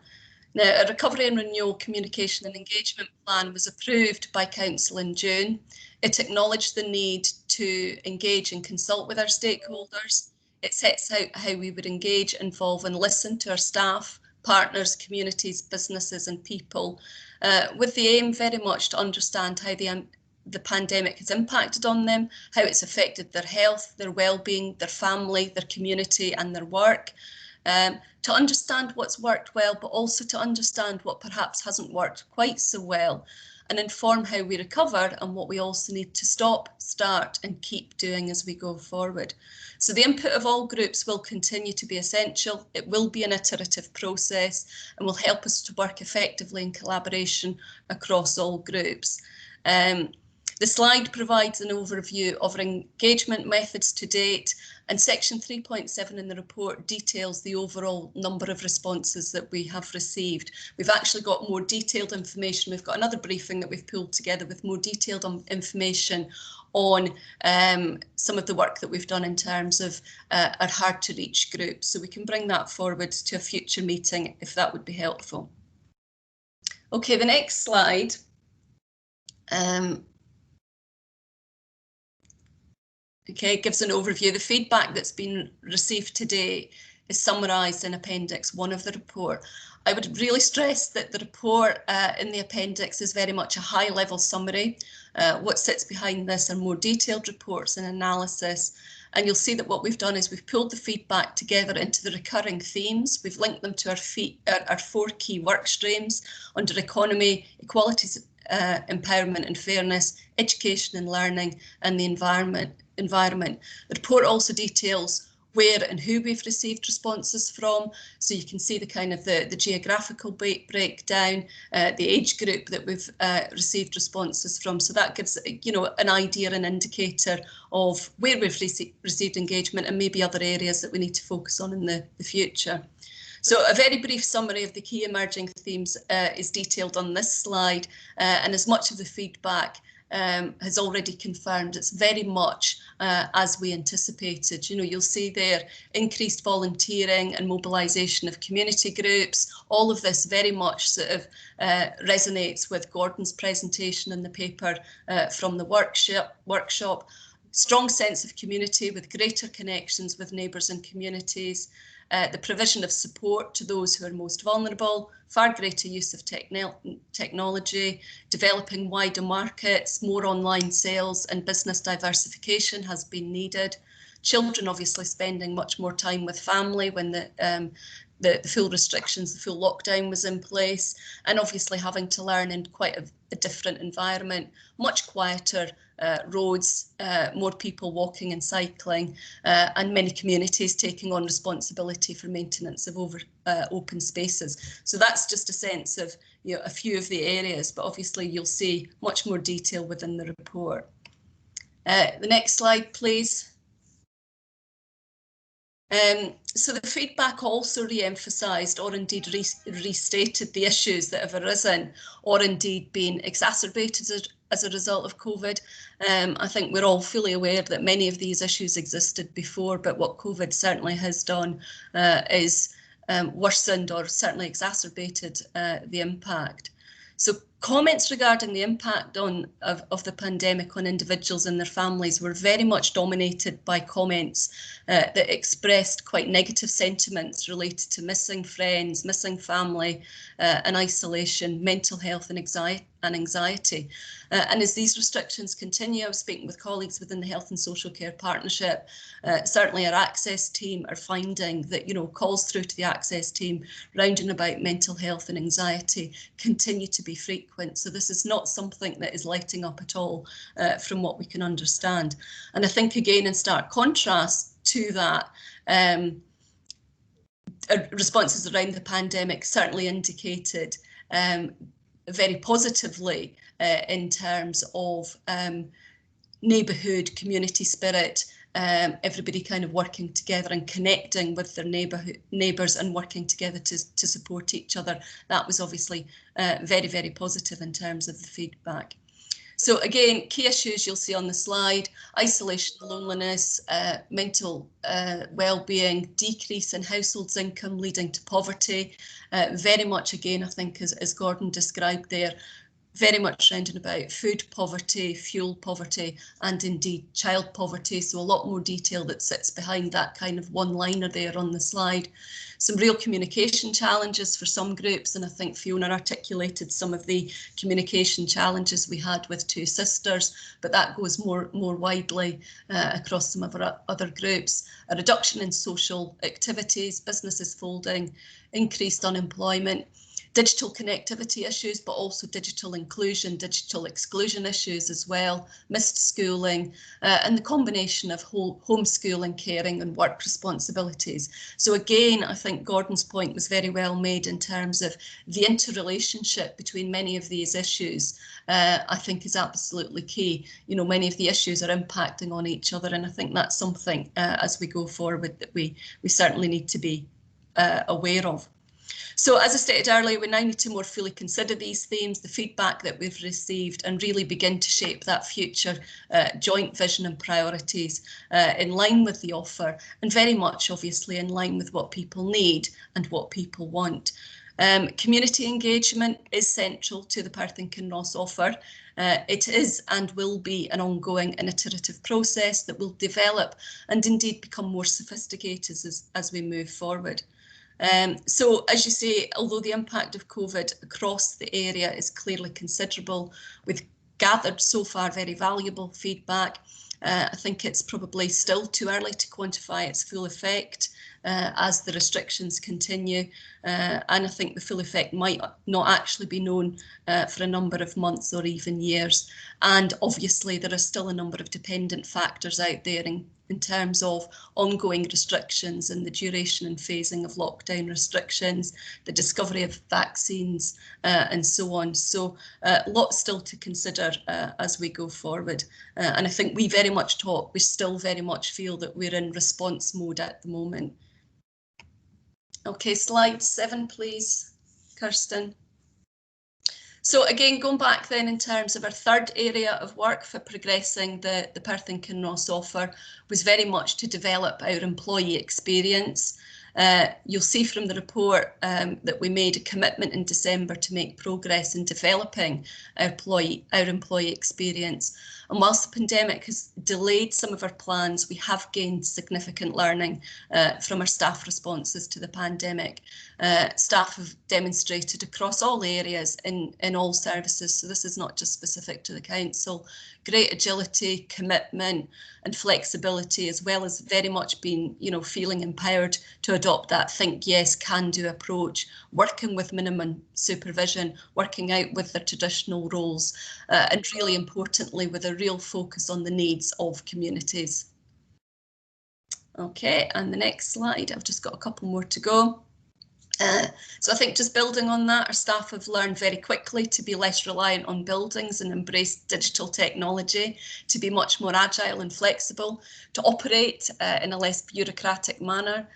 Now, a recovery and renewal communication and engagement plan was approved by Council in June. It acknowledged the need to engage and consult with our stakeholders. It sets out how we would engage, involve and listen to our staff, partners, communities, businesses and people, with the aim very much to understand how the pandemic has impacted on them, how it's affected their health, their well-being, their family, their community and their work, to understand what's worked well, but also to understand what perhaps hasn't worked quite so well, and inform how we recover and what we also need to stop, start and keep doing as we go forward. So the input of all groups will continue to be essential. It will be an iterative process and will help us to work effectively in collaboration across all groups. The slide provides an overview of our engagement methods to date, and section 3.7 in the report details the overall number of responses that we have received. We've actually got more detailed information. We've got another briefing that we've pulled together with more detailed information on some of the work that we've done in terms of our hard to reach groups. So we can bring that forward to a future meeting if that would be helpful. Okay, the next slide. Okay, it gives an overview. The feedback that's been received today is summarised in Appendix 1 of the report. I would really stress that the report in the appendix is very much a high-level summary. What sits behind this are more detailed reports and analysis. And you'll see that what we've done is we've pulled the feedback together into the recurring themes. We've linked them to our 4 key work streams under economy, equality, empowerment and fairness, education and learning, and the environment. The report also details where and who we've received responses from, so you can see the kind of the geographical breakdown, the age group that we've received responses from. So that gives, you know, an idea, an indicator of where we've received engagement and maybe other areas that we need to focus on in the future. So a very brief summary of the key emerging themes is detailed on this slide, and as much of the feedback has already confirmed, it's very much as we anticipated. You know, you'll see there increased volunteering and mobilisation of community groups. All of this very much sort of resonates with Gordon's presentation in the paper from the workshop. Strong sense of community with greater connections with neighbours and communities. The provision of support to those who are most vulnerable, far greater use of technology, developing wider markets, more online sales and business diversification has been needed. Children obviously spending much more time with family when the full restrictions, the full lockdown was in place, and obviously having to learn in quite a different environment, much quieter roads, more people walking and cycling, and many communities taking on responsibility for maintenance of open spaces. So that's just a sense of, you know, a few of the areas, but obviously you'll see much more detail within the report. The next slide, please. So the feedback also re-emphasised or indeed restated the issues that have arisen or indeed been exacerbated as a result of COVID. I think we're all fully aware that many of these issues existed before, but what COVID certainly has done is worsened or certainly exacerbated the impact. So Comments regarding the impact of the pandemic on individuals and their families were very much dominated by comments that expressed quite negative sentiments related to missing friends, missing family, and isolation, mental health and anxiety. And as these restrictions continue, I was speaking with colleagues within the Health and Social Care Partnership. Certainly our access team are finding that, calls through to the access team rounding about mental health and anxiety continue to be frequent. So this is not something that is letting up at all from what we can understand. And I think, again, in stark contrast to that, responses around the pandemic certainly indicated very positively in terms of neighbourhood, community spirit, everybody kind of working together and connecting with their neighbours and working together to support each other. That was obviously very, very positive in terms of the feedback. So again, key issues you'll see on the slide: isolation, loneliness, mental well-being, decrease in households' income leading to poverty. Very much, again, I think as Gordon described there, very much round and about food poverty, fuel poverty, and indeed child poverty. So a lot more detail that sits behind that kind of one-liner there on the slide. Some real communication challenges for some groups, and I think Fiona articulated some of the communication challenges we had with Two Sisters, but that goes more widely across some of our other groups. A reduction in social activities, businesses folding, increased unemployment, digital connectivity issues, but also digital inclusion, digital exclusion issues as well, missed schooling, and the combination of homeschooling, caring and work responsibilities. So again, I think Gordon's point was very well made in terms of the interrelationship between many of these issues. I think is absolutely key. Many of the issues are impacting on each other, and I think that's something as we go forward that we certainly need to be aware of. So as I stated earlier, we now need to more fully consider these themes, the feedback that we've received, and really begin to shape that future joint vision and priorities in line with the offer, and very much obviously in line with what people need and what people want. Community engagement is central to the Perth and Kinross offer. It is and will be an ongoing and iterative process that will develop and indeed become more sophisticated as we move forward. So as you say, although the impact of COVID across the area is clearly considerable, we've gathered so far very valuable feedback. I think it's probably still too early to quantify its full effect as the restrictions continue. And I think the full effect might not actually be known for a number of months or even years. And obviously there are still a number of dependent factors out there in terms of ongoing restrictions and the duration and phasing of lockdown restrictions, the discovery of vaccines and so on. So lots still to consider as we go forward. And I think we still very much feel that we're in response mode at the moment. Okay, slide 7, please, Kirsten. So again, going back then in terms of our third area of work for progressing the Perth and Kinross offer was very much to develop our employee experience. You'll see from the report that we made a commitment in December to make progress in developing our employee experience. And whilst the pandemic has delayed some of our plans, we have gained significant learning from our staff responses to the pandemic. Staff have demonstrated across all areas in all services, so this is not just specific to the council, great agility, commitment and flexibility, as well as very much being, feeling empowered to adopt that think yes, can do approach, working with minimum supervision, working out with their traditional roles, and really importantly with a real focus on the needs of communities. Okay, and the next slide, I've just got a couple more to go. So I think just building on that, our staff have learned very quickly to be less reliant on buildings and embrace digital technology, to be much more agile and flexible, to operate in a less bureaucratic manner,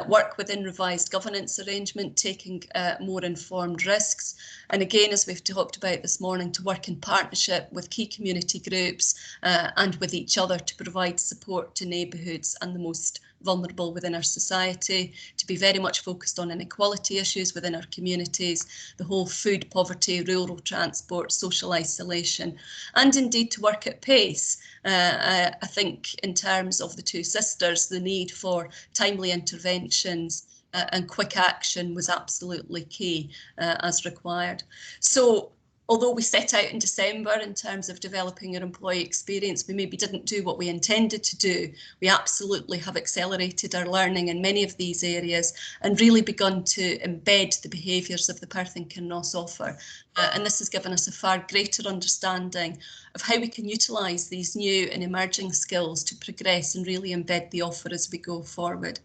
work within revised governance arrangement, taking more informed risks. And again, as we've talked about this morning, to work in partnership with key community groups and with each other to provide support to neighbourhoods and the most vulnerable within our society, to be very much focused on inequality issues within our communities, the whole food poverty, rural transport, social isolation, and indeed to work at pace. I think in terms of the Two Sisters, the need for timely interventions and quick action was absolutely key as required. So although we set out in December in terms of developing our employee experience, we maybe didn't do what we intended to do. We absolutely have accelerated our learning in many of these areas and really begun to embed the behaviours of the Perth and Kinross offer. And this has given us a far greater understanding of how we can utilise these new and emerging skills to progress and really embed the offer as we go forward.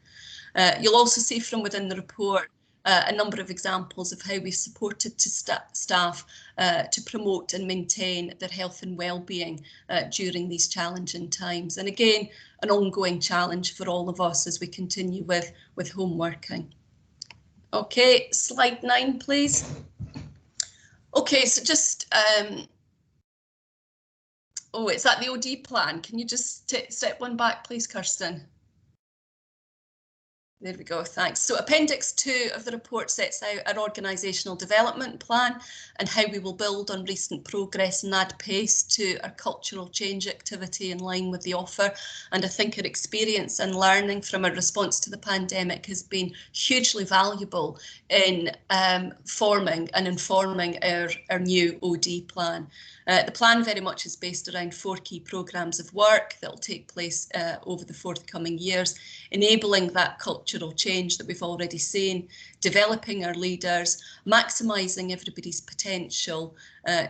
You'll also see from within the report a number of examples of how we've supported staff to promote and maintain their health and well-being during these challenging times. And again, an ongoing challenge for all of us as we continue with home working. Okay, slide 9, please. Okay, so just, oh, is that the OD plan? Can you just step one back, please, Kirsten? There we go, thanks. So Appendix 2 of the report sets out our organisational development plan and how we will build on recent progress and add pace to our cultural change activity in line with the offer. And I think our experience and learning from our response to the pandemic has been hugely valuable in forming and informing our new OD plan. The plan very much is based around 4 key programmes of work that will take place over the forthcoming years, enabling that cultural change that we've already seen, developing our leaders, maximising everybody's potential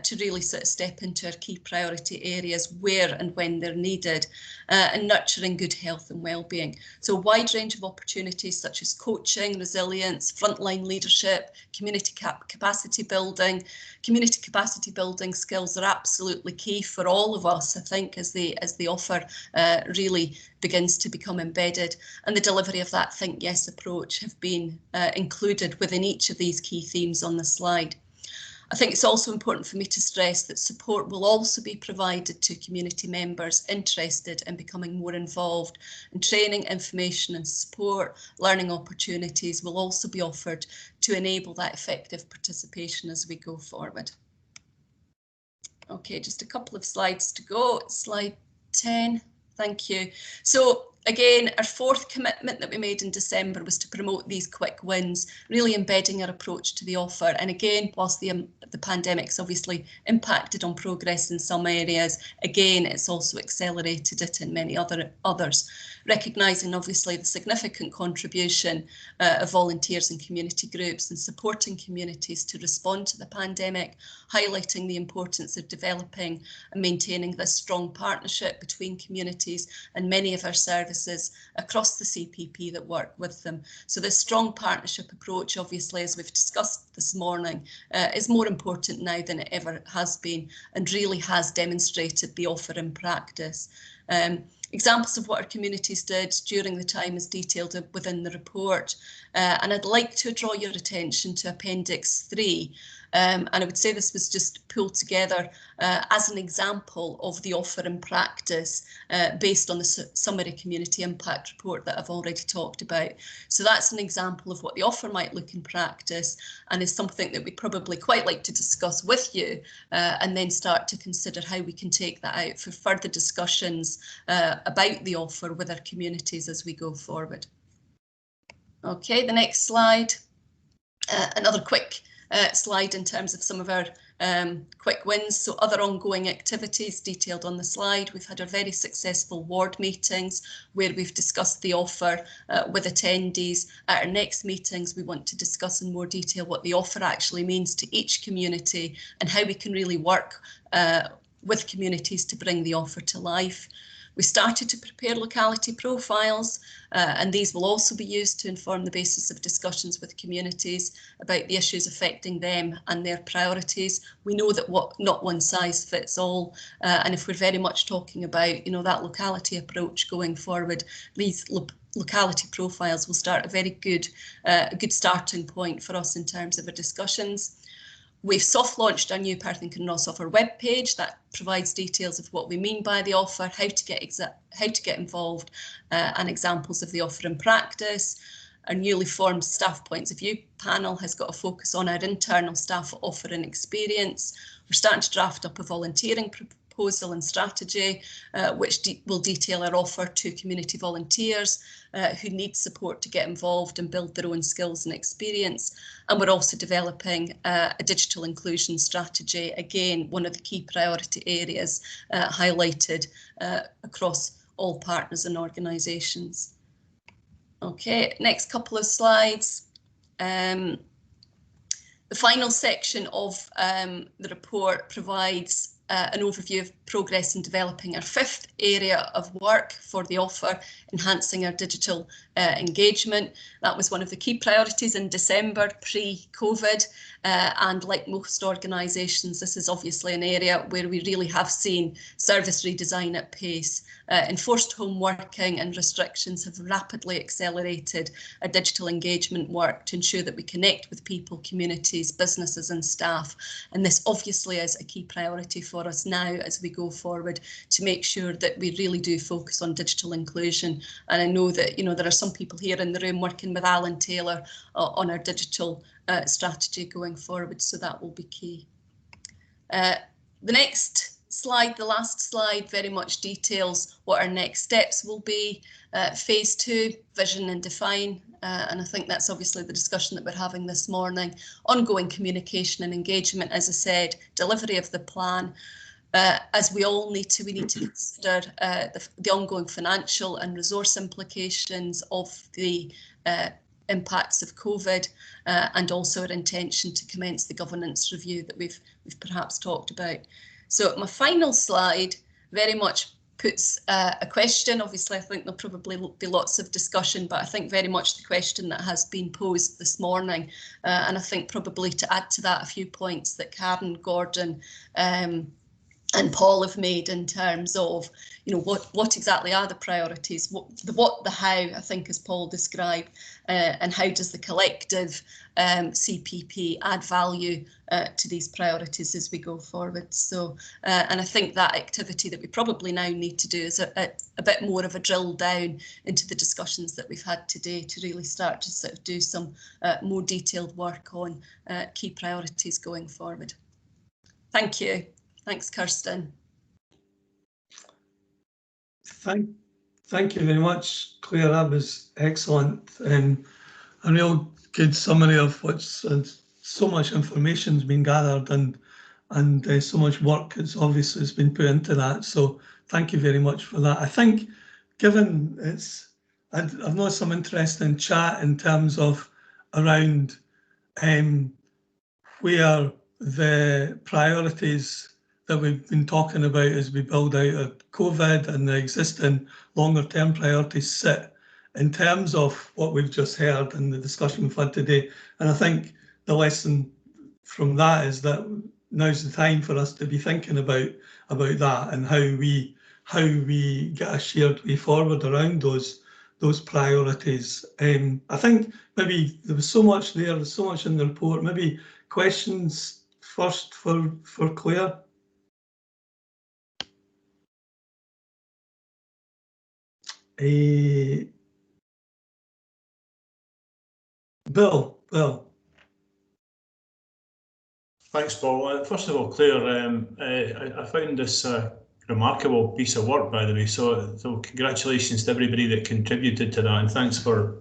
to really sort of step into our key priority areas where and when they're needed, and nurturing good health and well-being. So a wide range of opportunities such as coaching, resilience, frontline leadership, community capacity building. Community capacity building skills are absolutely key for all of us, I think, as the offer really begins to become embedded, and the delivery of that Think Yes approach have been included within each of these key themes on the slide. I think it's also important for me to stress that support will also be provided to community members interested in becoming more involved, and training, information and support, learning opportunities will also be offered to enable that effective participation as we go forward. Okay, just a couple of slides to go. Slide 10. Thank you. So again, our 4th commitment that we made in December was to promote these quick wins, really embedding our approach to the offer. And again, whilst the pandemic's obviously impacted on progress in some areas, again, it's also accelerated it in many others. Recognising obviously the significant contribution of volunteers and community groups and supporting communities to respond to the pandemic, highlighting the importance of developing and maintaining this strong partnership between communities and many of our services across the CPP that work with them. So this strong partnership approach, obviously, as we've discussed this morning, is more important now than it ever has been, and really has demonstrated the offer in practice. Examples of what our communities did during the time is detailed within the report, and I'd like to draw your attention to Appendix 3. And I would say this was just pulled together as an example of the offer in practice based on the summary community impact report that I've already talked about. So that's an example of what the offer might look in practice, and is something that we'd probably quite like to discuss with you and then start to consider how we can take that out for further discussions about the offer with our communities as we go forward. Okay, the next slide. Another quick slide in terms of some of our quick wins. So other ongoing activities detailed on the slide. We've had our very successful ward meetings where we've discussed the offer with attendees. At our next meetings, we want to discuss in more detail what the offer actually means to each community and how we can really work with communities to bring the offer to life. We started to prepare locality profiles, and these will also be used to inform the basis of discussions with communities about the issues affecting them and their priorities. We know that not one size fits all, and if we're very much talking about, that locality approach going forward, these locality profiles will start a very good starting point for us in terms of our discussions. We've soft launched our new Perth and Kinross offer webpage that provides details of what we mean by the offer, how to get involved, and examples of the offer in practice. Our newly formed staff points of view panel has got a focus on our internal staff offer and experience. We're starting to draft up a volunteering proposal and strategy, which will detail our offer to community volunteers who need support to get involved and build their own skills and experience. And we're also developing a digital inclusion strategy, again, one of the key priority areas highlighted across all partners and organisations. Okay, next couple of slides. The final section of the report provides an overview of progress in developing our 5th area of work for the offer, enhancing our digital engagement. That was one of the key priorities in December pre-COVID, and like most organisations, this is obviously an area where we really have seen service redesign at pace. Enforced home working and restrictions have rapidly accelerated our digital engagement work to ensure that we connect with people, communities, businesses and staff. And this obviously is a key priority for us now as we go forward to make sure that we really do focus on digital inclusion. And I know that, you know, there are some people here in the room working with Alan Taylor on our digital strategy going forward, so that will be key. The next slide, the last slide, very much details what our next steps will be. Phase 2, vision and define, and I think that's obviously the discussion that we're having this morning. Ongoing communication and engagement, as I said, delivery of the plan. As we all need to consider the ongoing financial and resource implications of the impacts of COVID, and also our intention to commence the governance review that we've perhaps talked about. So my final slide very much puts a question. Obviously, I think there'll probably be lots of discussion, but I think very much the question that has been posed this morning, and I think probably to add to that a few points that Karen, Gordon, and Paul have made in terms of, you know, what exactly are the priorities, what, the how, I think, as Paul described, and how does the collective CPP add value to these priorities as we go forward. So, and I think that activity that we probably now need to do is a bit more of a drill down into the discussions that we've had today to really start to sort of do some more detailed work on key priorities going forward. Thank you. Thanks, Kirsten. Thank you very much, Claire. That was excellent. A real good summary of what's so much information's been gathered and so much work has obviously been put into that. So thank you very much for that. I think, given I've noticed some interesting chat in terms of around where the priorities that we've been talking about as we build out of COVID and the existing longer term priorities sit in terms of what we've just heard and the discussion we've had today. And I think the lesson from that is that now's the time for us to be thinking about that and how we get a shared way forward around those priorities. I think maybe there was so much there, there's so much in the report. Maybe questions first for Claire. Bill. Thanks, Paul. First of all, Claire, I found this a remarkable piece of work, by the way. So congratulations to everybody that contributed to that, and thanks for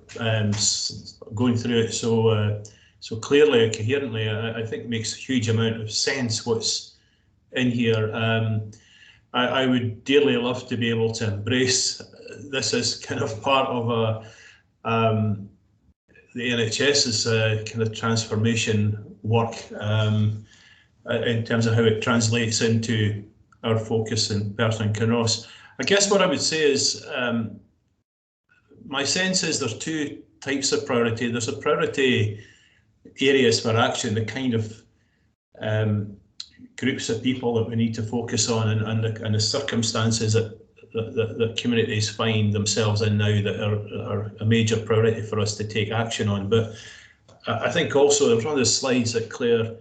going through it so clearly and coherently. I think it makes a huge amount of sense what's in here. I would dearly love to be able to embrace this as kind of part of the NHS's kind of transformation work in terms of how it translates into our focus in Perth and Kinross. I guess what I would say is my sense is there's two types of priority. There's a priority areas for action, the kind of groups of people that we need to focus on and the circumstances that communities find themselves in now that are a major priority for us to take action on. But I think also, there was one of the slides that Claire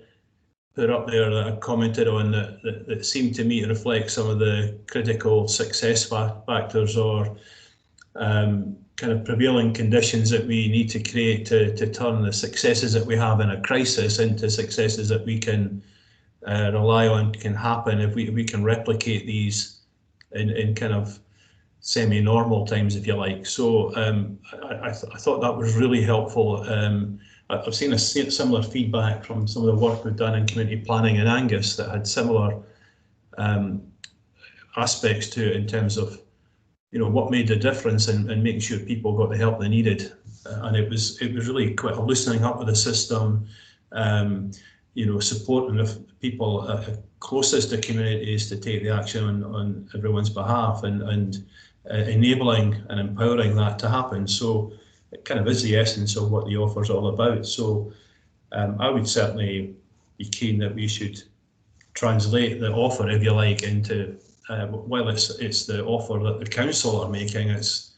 put up there that I commented on that seemed to me to reflect some of the critical success factors or kind of prevailing conditions that we need to create to turn the successes that we have in a crisis into successes that we can rely on can happen if we can replicate these in kind of semi-normal times, if you like. So I thought that was really helpful. I've seen a similar feedback from some of the work we've done in community planning in Angus that had similar aspects to it in terms of, you know, what made the difference in making sure people got the help they needed. And it was really quite a loosening up of the system, you know, supporting the people closest to communities to take the action on everyone's behalf and enabling and empowering that to happen. So it kind of is the essence of what the offer is all about. So I would certainly be keen that we should translate the offer, if you like, into while it's the offer that the council are making, it's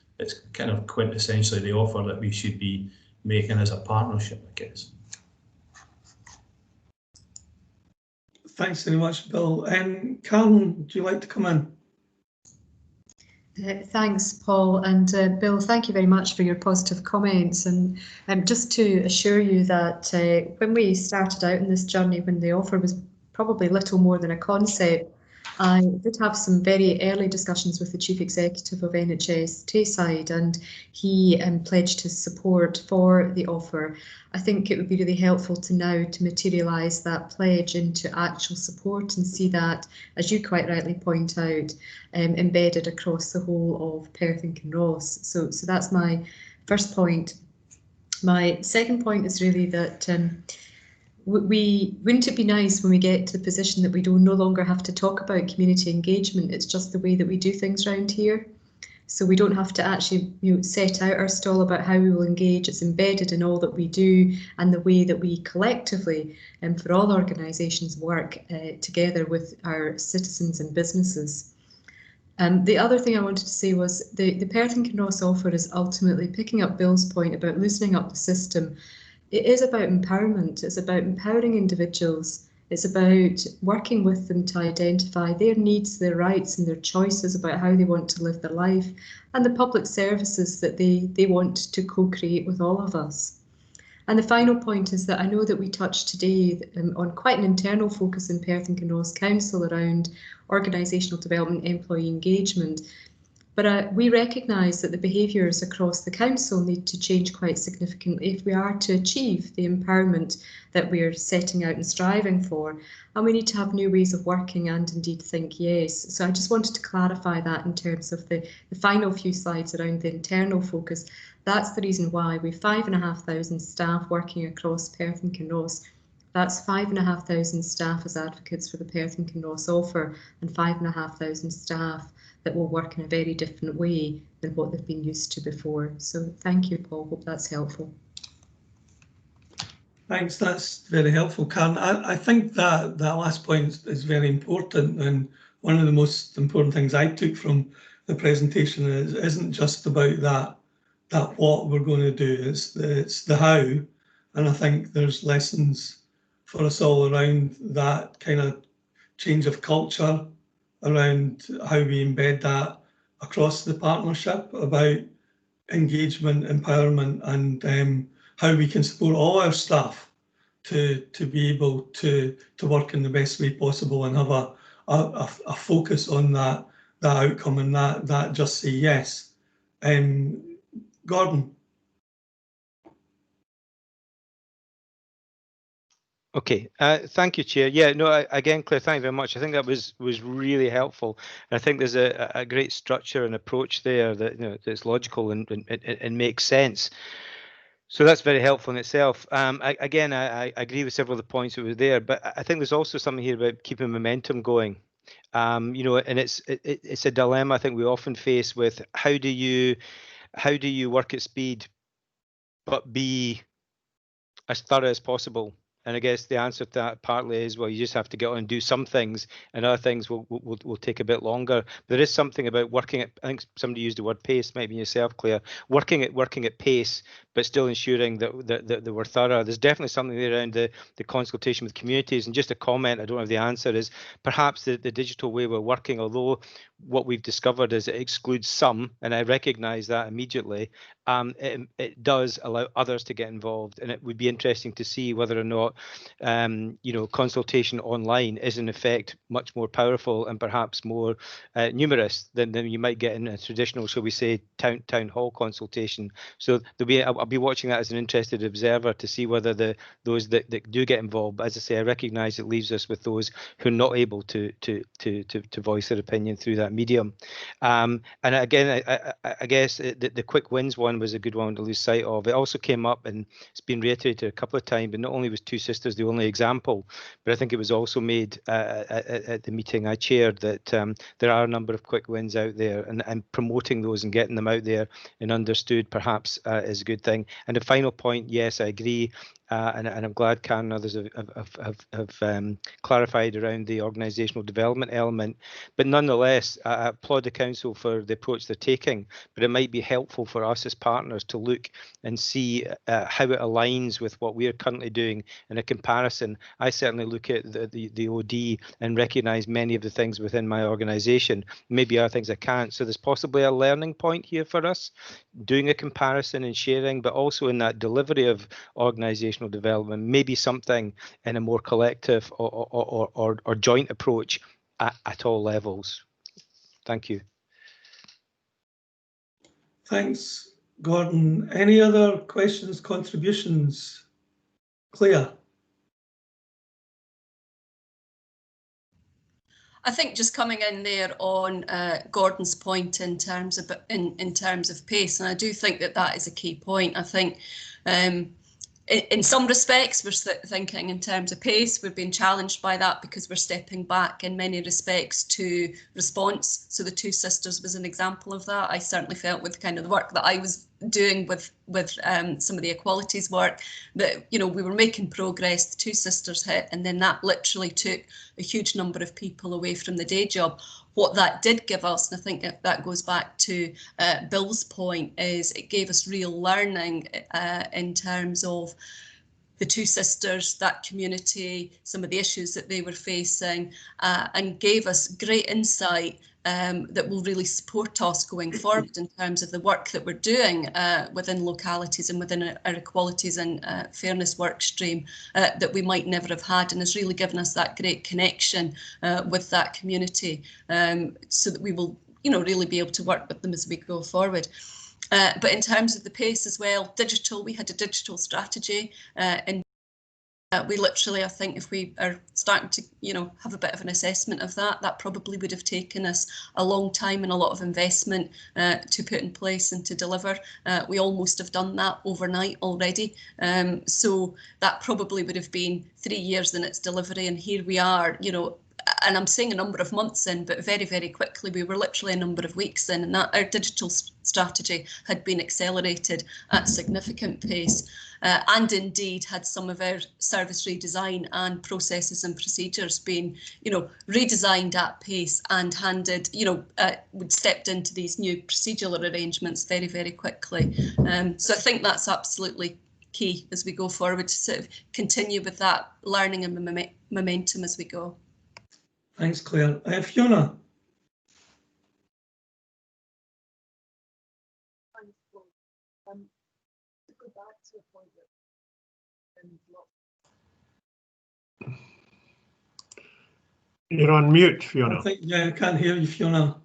kind of quintessentially the offer that we should be making as a partnership, I guess. Thanks very much, Bill. Karen, would you like to come in? Thanks, Paul, and Bill, thank you very much for your positive comments. And just to assure you that when we started out in this journey, when the offer was probably little more than a concept, I did have some very early discussions with the Chief Executive of NHS Tayside, and he pledged his support for the offer. I think it would be really helpful to now to materialise that pledge into actual support and see that, as you quite rightly point out, embedded across the whole of Perth and Kinross. So that's my first point. My second point is really that wouldn't it be nice when we get to the position that we no longer have to talk about community engagement? It's just the way that we do things around here. So we don't have to actually set out our stall about how we will engage. It's embedded in all that we do and the way that we collectively, and for all organisations, work together with our citizens and businesses. The other thing I wanted to say was the Perth and Kinross offer is ultimately, picking up Bill's point about loosening up the system, it is about empowerment. It's about empowering individuals. It's about working with them to identify their needs, their rights and their choices about how they want to live their life and the public services that they want to co-create with all of us. And the final point is that I know that we touched today on quite an internal focus in Perth and Kinross Council around organisational development, employee engagement. But we recognise that the behaviours across the council need to change quite significantly if we are to achieve the empowerment that we're setting out and striving for. And we need to have new ways of working and indeed think yes. So I just wanted to clarify that in terms of the final few slides around the internal focus. That's the reason why we've 5,500 staff working across Perth and Kinross. That's 5,500 staff as advocates for the Perth and Kinross offer and 5,500 staff that will work in a very different way than what they've been used to before. So thank you, Paul. Hope that's helpful. Thanks, that's very helpful, Karen. I think that last point is very important, and one of the most important things I took from the presentation isn't just about that what we're going to do, it's the how, and I think there's lessons for us all around that kind of change of culture, around how we embed that across the partnership, about engagement, empowerment, and how we can support all our staff to be able to work in the best way possible and have a focus on that outcome and that just say yes. Gordon. Okay, thank you, Chair. Yeah, no, again, Claire, thank you very much. I think that was really helpful. And I think there's a great structure and approach there that that's logical and makes sense. So that's very helpful in itself. I agree with several of the points that were there, but I think there's also something here about keeping momentum going. And it's a dilemma I think we often face with how do you work at speed, but be as thorough as possible. And I guess the answer to that partly is, well, you just have to get on and do some things, and other things will take a bit longer. There is something about working at, I think somebody used the word pace, maybe yourself, Claire, working at pace, but still ensuring that we're thorough. There's definitely something there around the consultation with communities. And just a comment, I don't have the answer, is perhaps the digital way we're working, although what we've discovered is it excludes some, and I recognise that immediately, it does allow others to get involved. And it would be interesting to see whether or not consultation online is in effect much more powerful and perhaps more numerous than you might get in a traditional, shall we say, town hall consultation. So I'll be watching that as an interested observer to see whether those that do get involved. But as I say, I recognise it leaves us with those who are not able to voice their opinion through that medium. And again, I guess the quick wins one was a good one to lose sight of. It also came up, and it's been reiterated a couple of times, but not only was Two Sisters the only example, but I think it was also made at the meeting I chaired that there are a number of quick wins out there, and promoting those and getting them out there and understood perhaps is a good thing. And the final point, yes, I agree. And I'm glad Karen and others have clarified around the organisational development element. But nonetheless, I applaud the Council for the approach they're taking, but it might be helpful for us as partners to look and see how it aligns with what we're currently doing in a comparison. I certainly look at the OD and recognise many of the things within my organisation, maybe other things I can't. So there's possibly a learning point here for us, doing a comparison and sharing, but also in that delivery of organisational development, maybe something in a more collective or joint approach at all levels. Thank you. Thanks, Gordon. Any other questions, contributions? Claire? I think just coming in there on Gordon's point in terms of pace, and I do think that is a key point. I think in some respects we're thinking in terms of pace. We're being challenged by that because we're stepping back in many respects to response. So the Two Sisters was an example of that. I certainly felt with kind of the work that I was doing with some of the equalities work that we were making progress. The Two Sisters hit, and then that literally took a huge number of people away from the day job. What that did give us, and I think that goes back to Bill's point, is it gave us real learning in terms of the Two Sisters, that community, some of the issues that they were facing, and gave us great insight that will really support us going forward in terms of the work that we're doing within localities and within our equalities and fairness work stream that we might never have had, and has really given us that great connection with that community, so that we will really be able to work with them as we go forward. But in terms of the pace as well, digital, we had a digital strategy and we literally, I think if we are starting to, have a bit of an assessment of that probably would have taken us a long time and a lot of investment to put in place and to deliver. We almost have done that overnight already. So that probably would have been 3 years in its delivery. And here we are, and I'm saying a number of months in, but very, very quickly, we were literally a number of weeks in, and that our digital strategy had been accelerated at significant pace. And indeed had some of our service redesign and processes and procedures been, redesigned at pace and handed, stepped into these new procedural arrangements very, very quickly. So I think that's absolutely key as we go forward to sort of continue with that learning and momentum as we go. Thanks, Claire. Fiona? You're on mute, Fiona. I can't hear you, Fiona.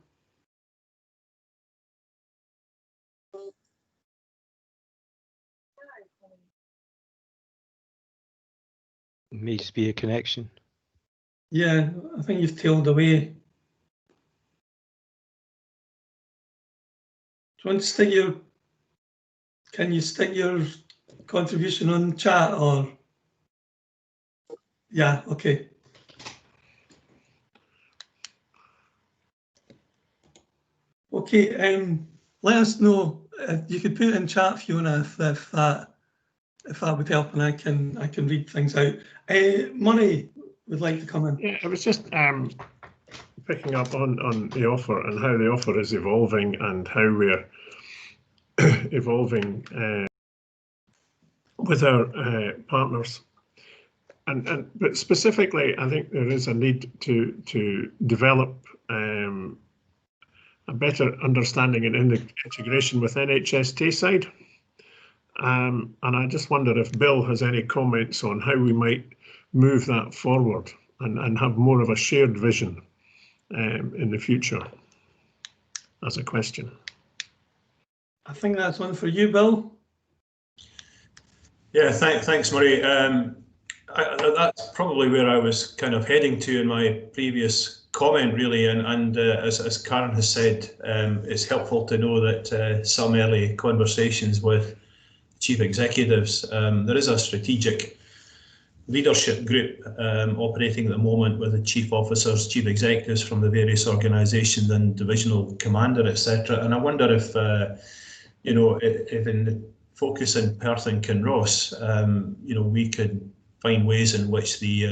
It may just be a connection. Yeah, I think you've tailed away. Do you want to stick can you stick your contribution on chat or? Yeah, okay. Okay, let us know. You could put it in chat, Fiona, if that if that would help, and I can read things out. Murray would like to come in. Yeah, I was just picking up on the offer and how the offer is evolving and how we're evolving with our partners. But specifically, I think there is a need to develop a better understanding and integration with NHS side. And I just wonder if Bill has any comments on how we might move that forward and have more of a shared vision in the future as a question. I think that's one for you, Bill. Yeah, thanks, Murray. That's probably where I was kind of heading to in my previous comment, really, and as Karen has said, it's helpful to know that some early conversations with chief executives, there is a strategic leadership group operating at the moment with the chief officers, chief executives from the various organisations and divisional commander, etc. And I wonder if, you know, if in the focus in Perth and Kinross, you know, we could find ways in which the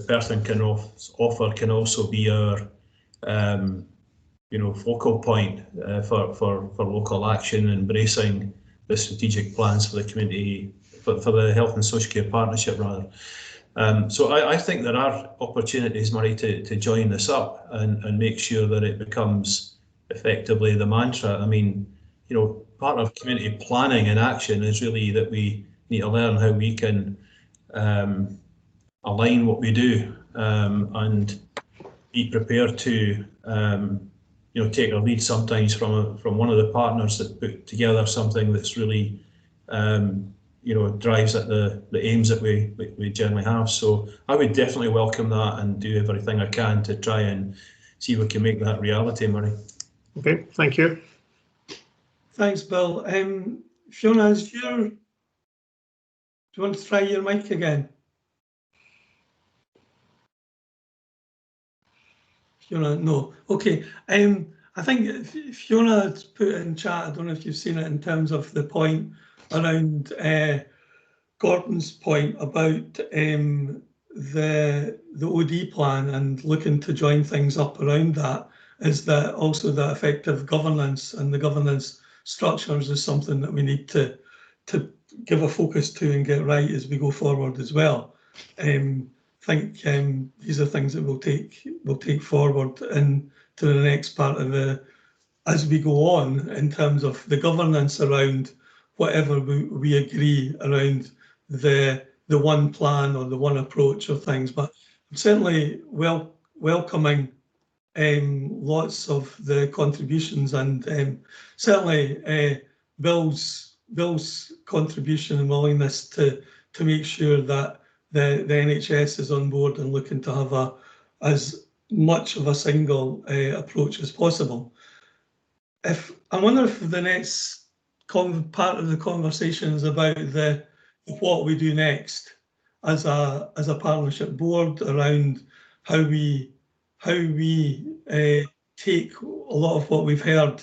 Perth and Kinross offer can also be our, you know, focal point for local action, embracing the strategic plans for the community, for the Health and Social Care Partnership, rather. So I think there are opportunities, Murray, to join this up and make sure that it becomes effectively the mantra. I mean, you know, part of community planning and action is really that we need to learn how we can align what we do and be prepared to you know, take a lead sometimes from one of the partners that put together something that's really you know, drives at the aims that we generally have. So I would definitely welcome that and do everything I can to try and see if we can make that reality, Murray. Okay, thank you. Thanks, Bill. Fiona, do you want to try your mic again? Fiona, no. Okay. I think Fiona had put in chat, I don't know if you've seen it, in terms of the point around Gordon's point about the OD plan and looking to join things up around that, is that also the effective governance and the governance structures is something that we need to give a focus to and get right as we go forward as well. I think these are things that we'll take forward into the next part of the, as we go on, in terms of the governance around whatever we agree around the one plan or the one approach of things. But I'm certainly welcoming lots of the contributions, and certainly Bill's contribution and willingness to make sure that the NHS is on board and looking to have as much of a single approach as possible. I wonder if the next part of the conversation is about what we do next as a partnership board, around how we take a lot of what we've heard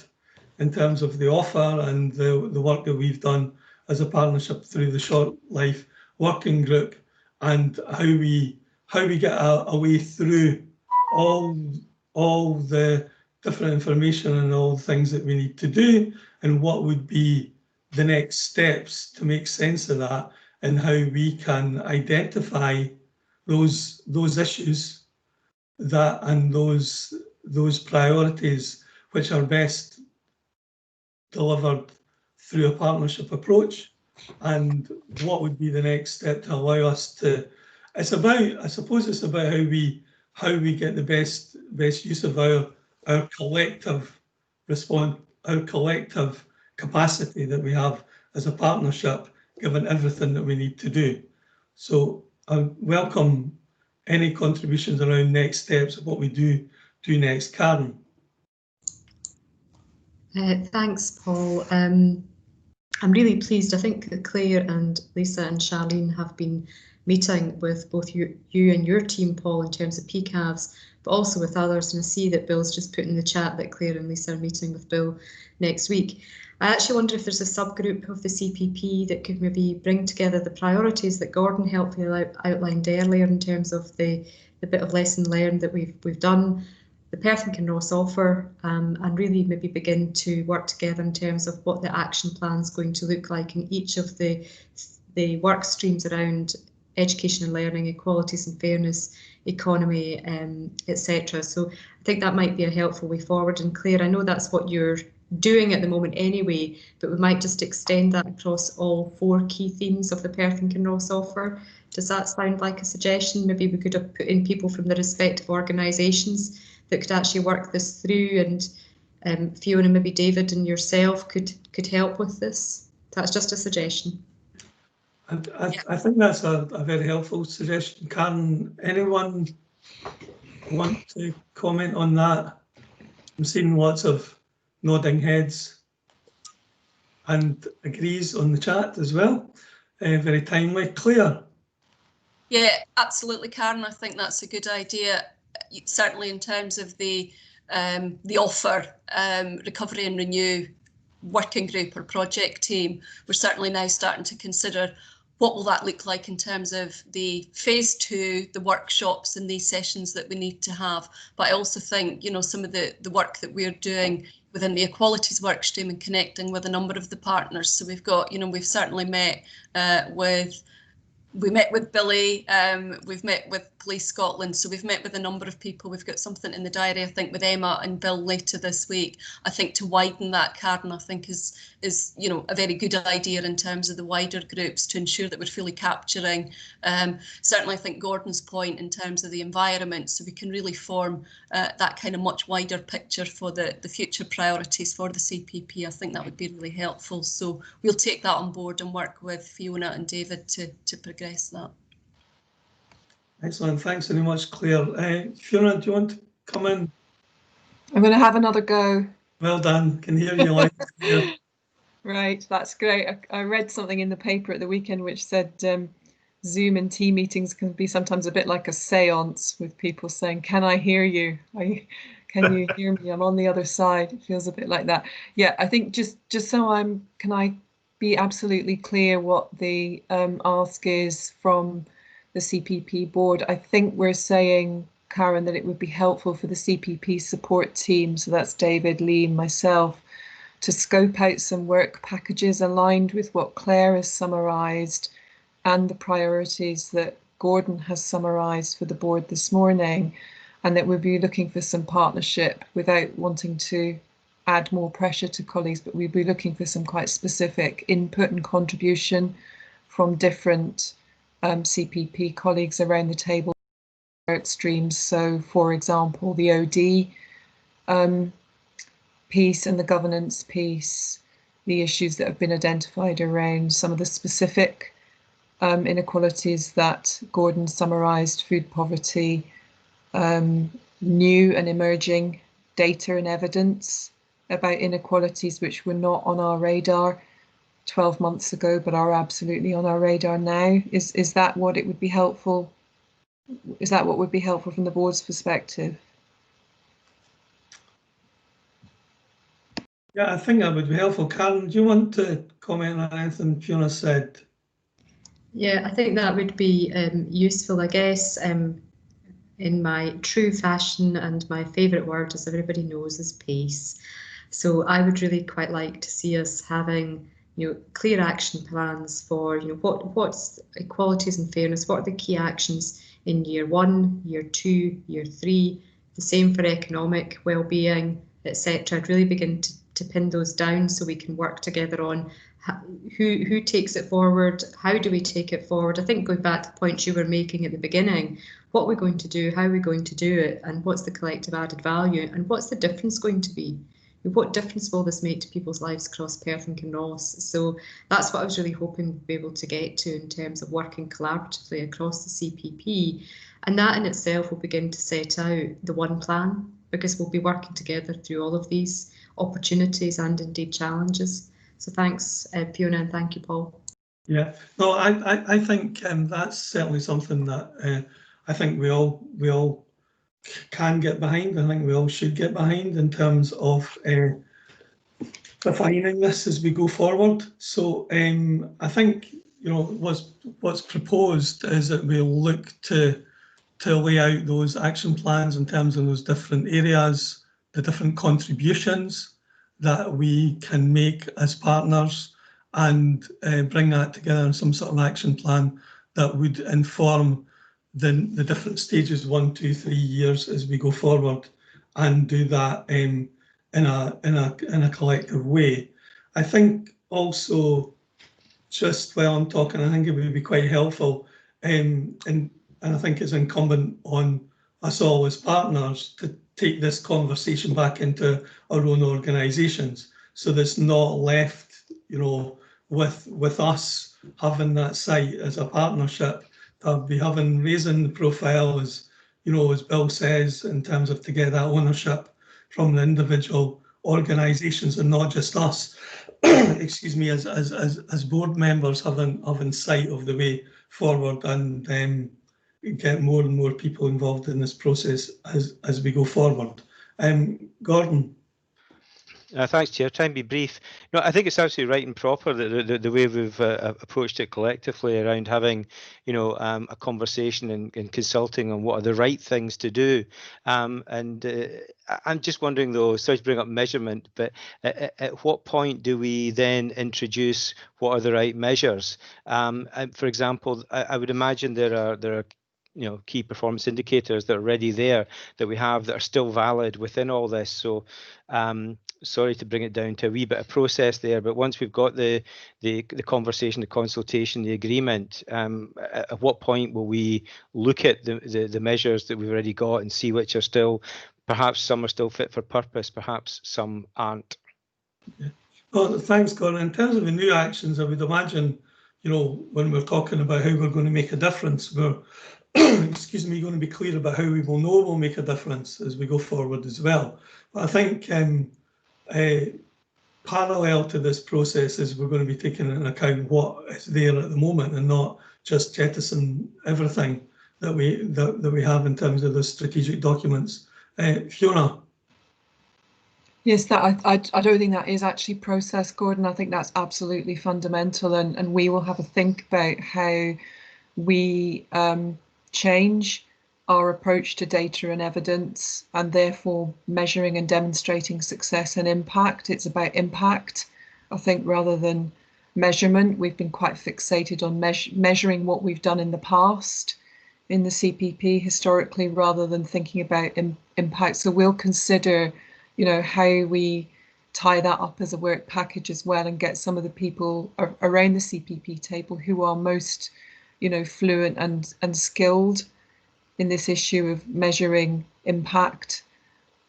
in terms of the offer and the work that we've done as a partnership through the Short Life Working Group, and how we get a way through all the different information and all the things that we need to do, and what would be the next steps to make sense of that, and how we can identify those issues that and those priorities which are best delivered through a partnership approach, and what would be the next step to allow us to. It's about, I suppose, it's about how we get the best use of our collective response, our collective capacity that we have as a partnership, given everything that we need to do. So I welcome any contributions around next steps of what we do next. Karen. Thanks, Paul. I'm really pleased. I think that Claire and Lisa and Charlene have been meeting with both you and your team, Paul, in terms of PCAVs, but also with others. And I see that Bill's just put in the chat that Claire and Lisa are meeting with Bill next week. I actually wonder if there's a subgroup of the CPP that could maybe bring together the priorities that Gordon helpfully outlined earlier in terms of the bit of lesson learned that we've done, the Perth and Kinross offer, and really maybe begin to work together in terms of what the action plan is going to look like in each of the work streams around education and learning, equalities and fairness, economy, etc. So I think that might be a helpful way forward. And Claire, I know that's what you're doing at the moment anyway, but we might just extend that across all 4 key themes of the Perth and Kinross offer. Does that sound like a suggestion? Maybe we could have put in people from the respective organisations that could actually work this through, and Fiona, maybe David and yourself could help with this. That's just a suggestion. I think that's a very helpful suggestion. Can anyone want to comment on that? I'm seeing lots of nodding heads and agrees on the chat as well. Very timely. Claire? Yeah, absolutely, Karen. I think that's a good idea. Certainly in terms of the offer, Recovery and Renew working group or project team, we're certainly now starting to consider what will that look like in terms of the phase 2, the workshops and these sessions that we need to have. But I also think, you know, some of the work that we're doing within the equalities work stream and connecting with a number of the partners. So we've got, you know, we've certainly met we met with Billy, we've met with Police Scotland, so we've met with a number of people. We've got something in the diary, I think, with Emma and Bill later this week. I think to widen that, Karen, I think is you know, a very good idea in terms of the wider groups to ensure that we're fully capturing. Certainly, I think Gordon's point in terms of the environment, so we can really form that kind of much wider picture for the future priorities for the CPP. I think that would be really helpful. So we'll take that on board and work with Fiona and David to progress that. Excellent. Thanks very much, Claire. Fiona, do you want to come in? I'm going to have another go. Well done. Can hear you loud and clear. Right, that's great. I read something in the paper at the weekend which said Zoom and team meetings can be sometimes a bit like a seance, with people saying, "Can I hear you? Can you hear me? I'm on the other side." It feels a bit like that. Yeah, I think just so can I be absolutely clear what the ask is from the CPP board? I think we're saying, Karen, that it would be helpful for the CPP support team, so that's David, Lee, myself, to scope out some work packages aligned with what Claire has summarised and the priorities that Gordon has summarised for the board this morning, and that we'll be looking for some partnership without wanting to add more pressure to colleagues, but we'll be looking for some quite specific input and contribution from different CPP colleagues around the table work streams. So, for example, the OD piece and the governance piece, the issues that have been identified around some of the specific inequalities that Gordon summarised, food poverty, new and emerging data and evidence about inequalities which were not on our radar 12 months ago but are absolutely on our radar now. Is that what it would be helpful? Is that what would be helpful from the board's perspective? Yeah, I think that would be helpful. Karen, do you want to comment on anything Fiona said? Yeah, I think that would be useful, I guess, in my true fashion, and my favourite word, as everybody knows, is pace. So I would really quite like to see us having, you know, clear action plans for, you know, what's equalities and fairness, what are the key actions in year 1, year 2, year 3, the same for economic well-being, etc. I'd really begin to pin those down so we can work together on who takes it forward, how do we take it forward. I think going back to the points you were making at the beginning, what we're going to do, how we're going to do it, and what's the collective added value, and what's the difference going to be? What difference will this make to people's lives across Perth and Kinross? So that's what I was really hoping to be able to get to in terms of working collaboratively across the CPP. And that in itself will begin to set out the one plan, because we'll be working together through all of these opportunities and indeed challenges. So thanks, Fiona, and thank you, Paul. Yeah, no, I think that's certainly something that I think we all can get behind. I think we all should get behind in terms of refining this as we go forward. So I think, you know, what's proposed is that we'll look to lay out those action plans in terms of those different areas, the different contributions that we can make as partners, and bring that together in some sort of action plan that would inform the different stages, 1, 2, 3 years as we go forward, and do that in a collective way. I think also, just while I'm talking, I think it would be quite helpful, and I think it's incumbent on us all as partners to take this conversation back into our own organisations, so that's not left, you know, with us having that site as a partnership, to be raising the profile, as you know, as Bill says, in terms of to get that ownership from the individual organisations and not just us. Excuse me, as board members having sight of the way forward, and get more and more people involved in this process as we go forward. Gordon. Thanks, Chair. Try and be brief. No, I think it's absolutely right and proper that the way we've approached it collectively around having, you know, a conversation and consulting on what are the right things to do. I'm just wondering though, sorry to bring up measurement, but at what point do we then introduce what are the right measures? And for example, I would imagine there are you know, key performance indicators that are already there that we have that are still valid within all this. So sorry to bring it down to a wee bit of process there, but once we've got the conversation, the consultation, the agreement, at what point will we look at the measures that we've already got and see which are still, perhaps some are still fit for purpose, perhaps some aren't? Yeah. Well, thanks, Gordon. In terms of the new actions, I would imagine, you know, when we're talking about how we're going to make a difference, we're excuse me, going to be clear about how we will know we'll make a difference as we go forward as well. But I think parallel to this process is we're going to be taking into account what is there at the moment and not just jettison everything that we have in terms of the strategic documents. Fiona. Yes, I don't think that is actually process, Gordon. I think that's absolutely fundamental, and we will have a think about how we change our approach to data and evidence, and therefore measuring and demonstrating success and impact. It's about impact, I think, rather than measurement. We've been quite fixated on measuring what we've done in the past in the CPP historically, rather than thinking about impact. So we'll consider, you know, how we tie that up as a work package as well, and get some of the people around the CPP table who are most, you know, fluent and skilled in this issue of measuring impact,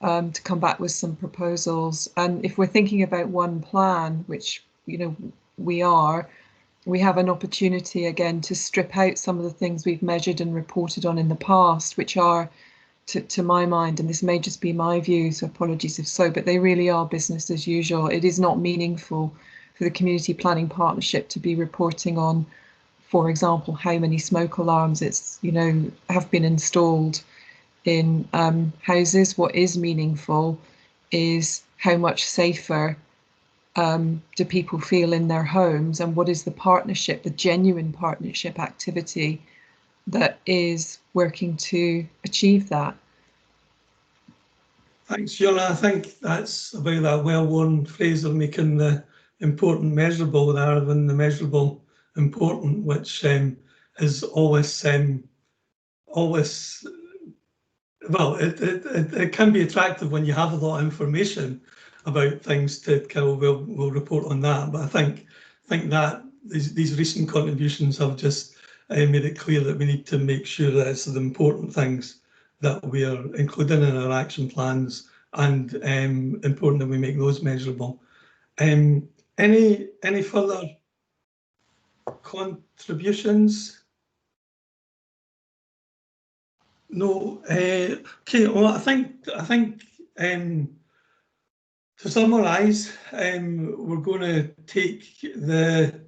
to come back with some proposals. And if we're thinking about one plan, which, you know, we have an opportunity again to strip out some of the things we've measured and reported on in the past, which are, to my mind, and this may just be my view, so apologies if so, but they really are business as usual. It is not meaningful for the Community Planning Partnership to be reporting on, for example, how many smoke alarms have been installed in houses. What is meaningful is how much safer do people feel in their homes, and what is the partnership, the genuine partnership activity that is working to achieve that. Thanks, Fiona. I think that's about that well-worn phrase of making the important measurable rather than the measurable important, which is always well, it can be attractive when you have a lot of information about things to kind of we'll report on that. But I think that these recent contributions have just made it clear that we need to make sure that it's the important things that we are including in our action plans, and important that we make those measurable. Any further contributions? No. Okay. Well, I think to summarise, we're going to take the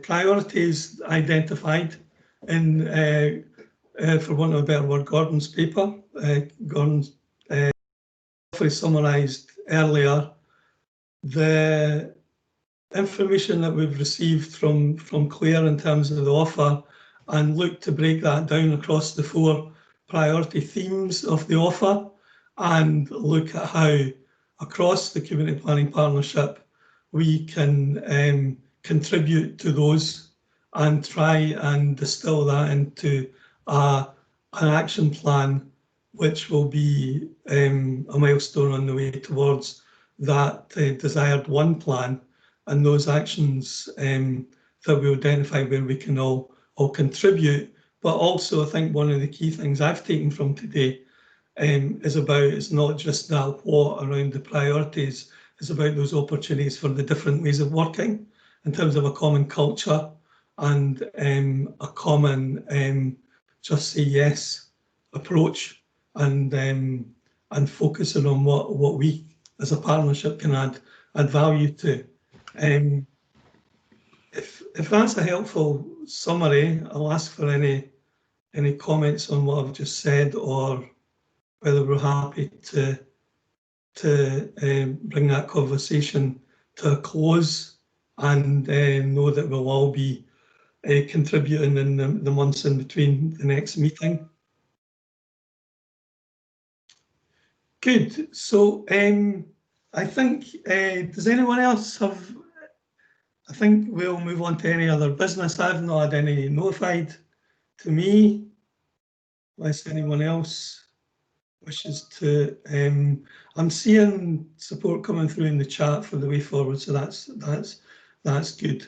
priorities identified in, for want of a better word, Gordon's paper. Gordon's summarised earlier the information that we've received from Claire in terms of the offer and look to break that down across the 4 priority themes of the offer and look at how across the community planning partnership we can contribute to those and try and distill that into an action plan which will be a milestone on the way towards that desired 1 plan, and those actions that we identify where we can all contribute. But also I think one of the key things I've taken from today is about, it's not just that what around the priorities, it's about those opportunities for the different ways of working in terms of a common culture and a common just say yes approach, and focusing on what we as a partnership can add value to. If that's a helpful summary, I'll ask for any comments on what I've just said, or whether we're happy to bring that conversation to a close and know that we'll all be contributing in the months in between the next meeting. Good. So I think, does anyone else have, I think we'll move on to any other business. I've not had any notified to me, unless anyone else wishes to. I'm seeing support coming through in the chat for the way forward, so that's good.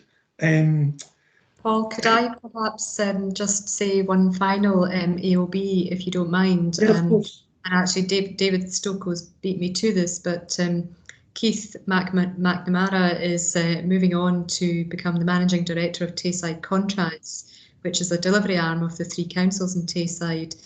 Paul, could I perhaps just say one final AOB, if you don't mind? Yeah, of course. And actually, David Stokoe's beat me to this, but Keith McNamara is moving on to become the Managing Director of Tayside Contracts, which is a delivery arm of the 3 councils in Tayside.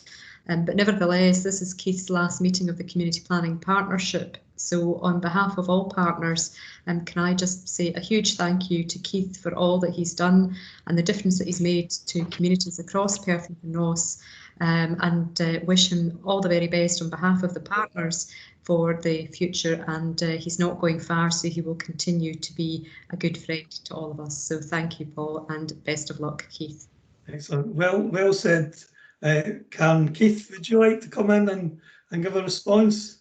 But nevertheless, this is Keith's last meeting of the Community Planning Partnership. So on behalf of all partners, can I just say a huge thank you to Keith for all that he's done and the difference that he's made to communities across Perth and Kinross, and wish him all the very best on behalf of the partners for the future. And he's not going far, so he will continue to be a good friend to all of us. So thank you, Paul, and best of luck, Keith. Excellent. Well said, Karen. Keith, would you like to come in and give a response?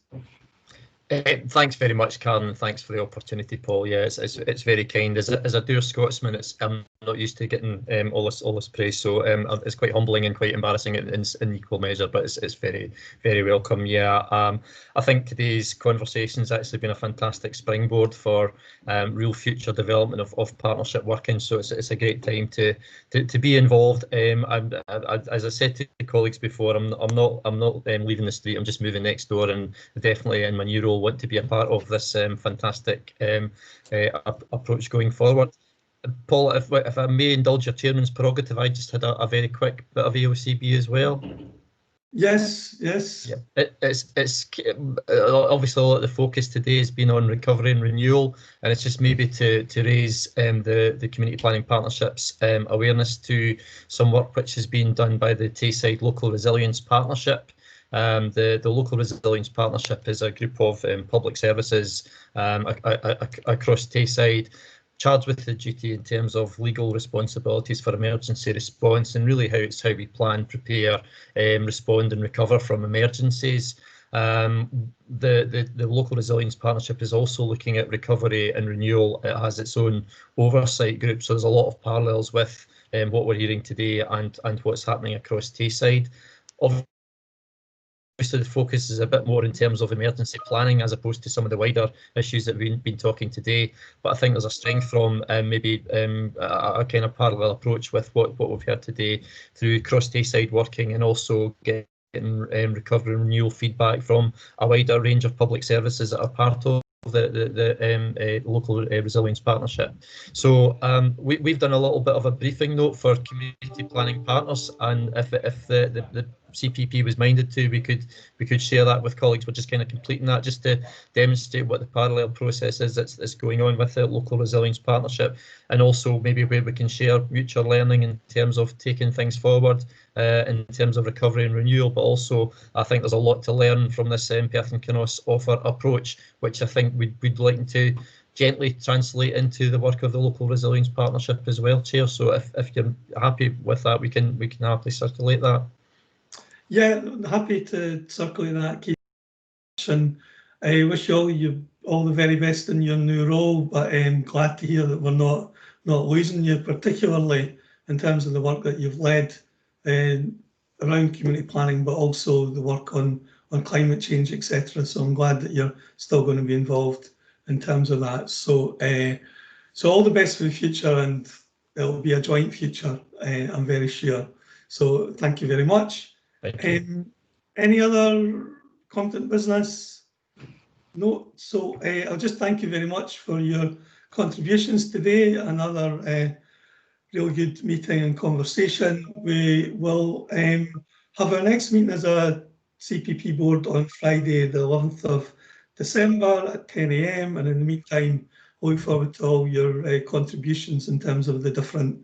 Thanks very much, Karen. Thanks for the opportunity, Paul. Yeah, it's very kind. As a dour Scotsman, I'm not used to getting all this praise, so it's quite humbling and quite embarrassing in equal measure. But it's very, very welcome. Yeah, I think today's conversation's actually been a fantastic springboard for real future development of partnership working. So it's a great time to be involved. As I said to colleagues before, I'm not leaving the street. I'm just moving next door, and definitely in my new role want to be a part of this fantastic approach going forward. Paul, if I may indulge your chairman's prerogative, I just had a very quick bit of AOCB as well. Yes. Yeah, it's obviously a lot of the focus today has been on recovery and renewal, and it's just maybe to raise the Community Planning Partnership's awareness to some work which has been done by the Tayside Local Resilience Partnership. The Local Resilience Partnership is a group of public services across Tayside, charged with the duty in terms of legal responsibilities for emergency response, and really how we plan, prepare, respond and recover from emergencies. The Local Resilience Partnership is also looking at recovery and renewal. It has its own oversight group, so there's a lot of parallels with what we're hearing today and what's happening across Tayside. Obviously, the focus is a bit more in terms of emergency planning as opposed to some of the wider issues that we've been talking today. But I think there's a strength from maybe a kind of parallel approach with what we've heard today through cross Tayside working, and also getting recovery and renewal feedback from a wider range of public services that are part of the Local Resilience Partnership. So we've done a little bit of a briefing note for community planning partners, and if the CPP was minded to, we could share that with colleagues. We're just kind of completing that just to demonstrate what the parallel process is that's going on with the Local Resilience Partnership, and also maybe where we can share mutual learning in terms of taking things forward in terms of recovery and renewal. But also I think there's a lot to learn from this Perth and Kinross offer approach, which I think we'd like to gently translate into the work of the Local Resilience Partnership as well, Chair. So if you're happy with that, we can happily circulate that. Yeah, happy to circulate that, Keith. And I wish you all the very best in your new role, but I'm glad to hear that we're not losing you, particularly in terms of the work that you've led around community planning, but also the work on climate change, etc. So I'm glad that you're still going to be involved in terms of that. So so all the best for the future, and it'll be a joint future, I'm very sure. So thank you very much. Any other competent business? No. So I'll just thank you very much for your contributions today. Another real good meeting and conversation. We will have our next meeting as a CPP board on Friday, the 11th of December at 10 AM. And in the meantime, I look forward to all your contributions in terms of the different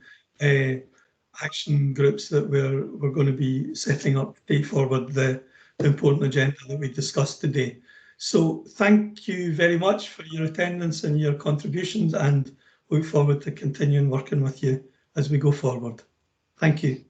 action groups that we're going to be setting up to take forward the important agenda that we discussed today. So thank you very much for your attendance and your contributions, and look forward to continuing working with you as we go forward. Thank you.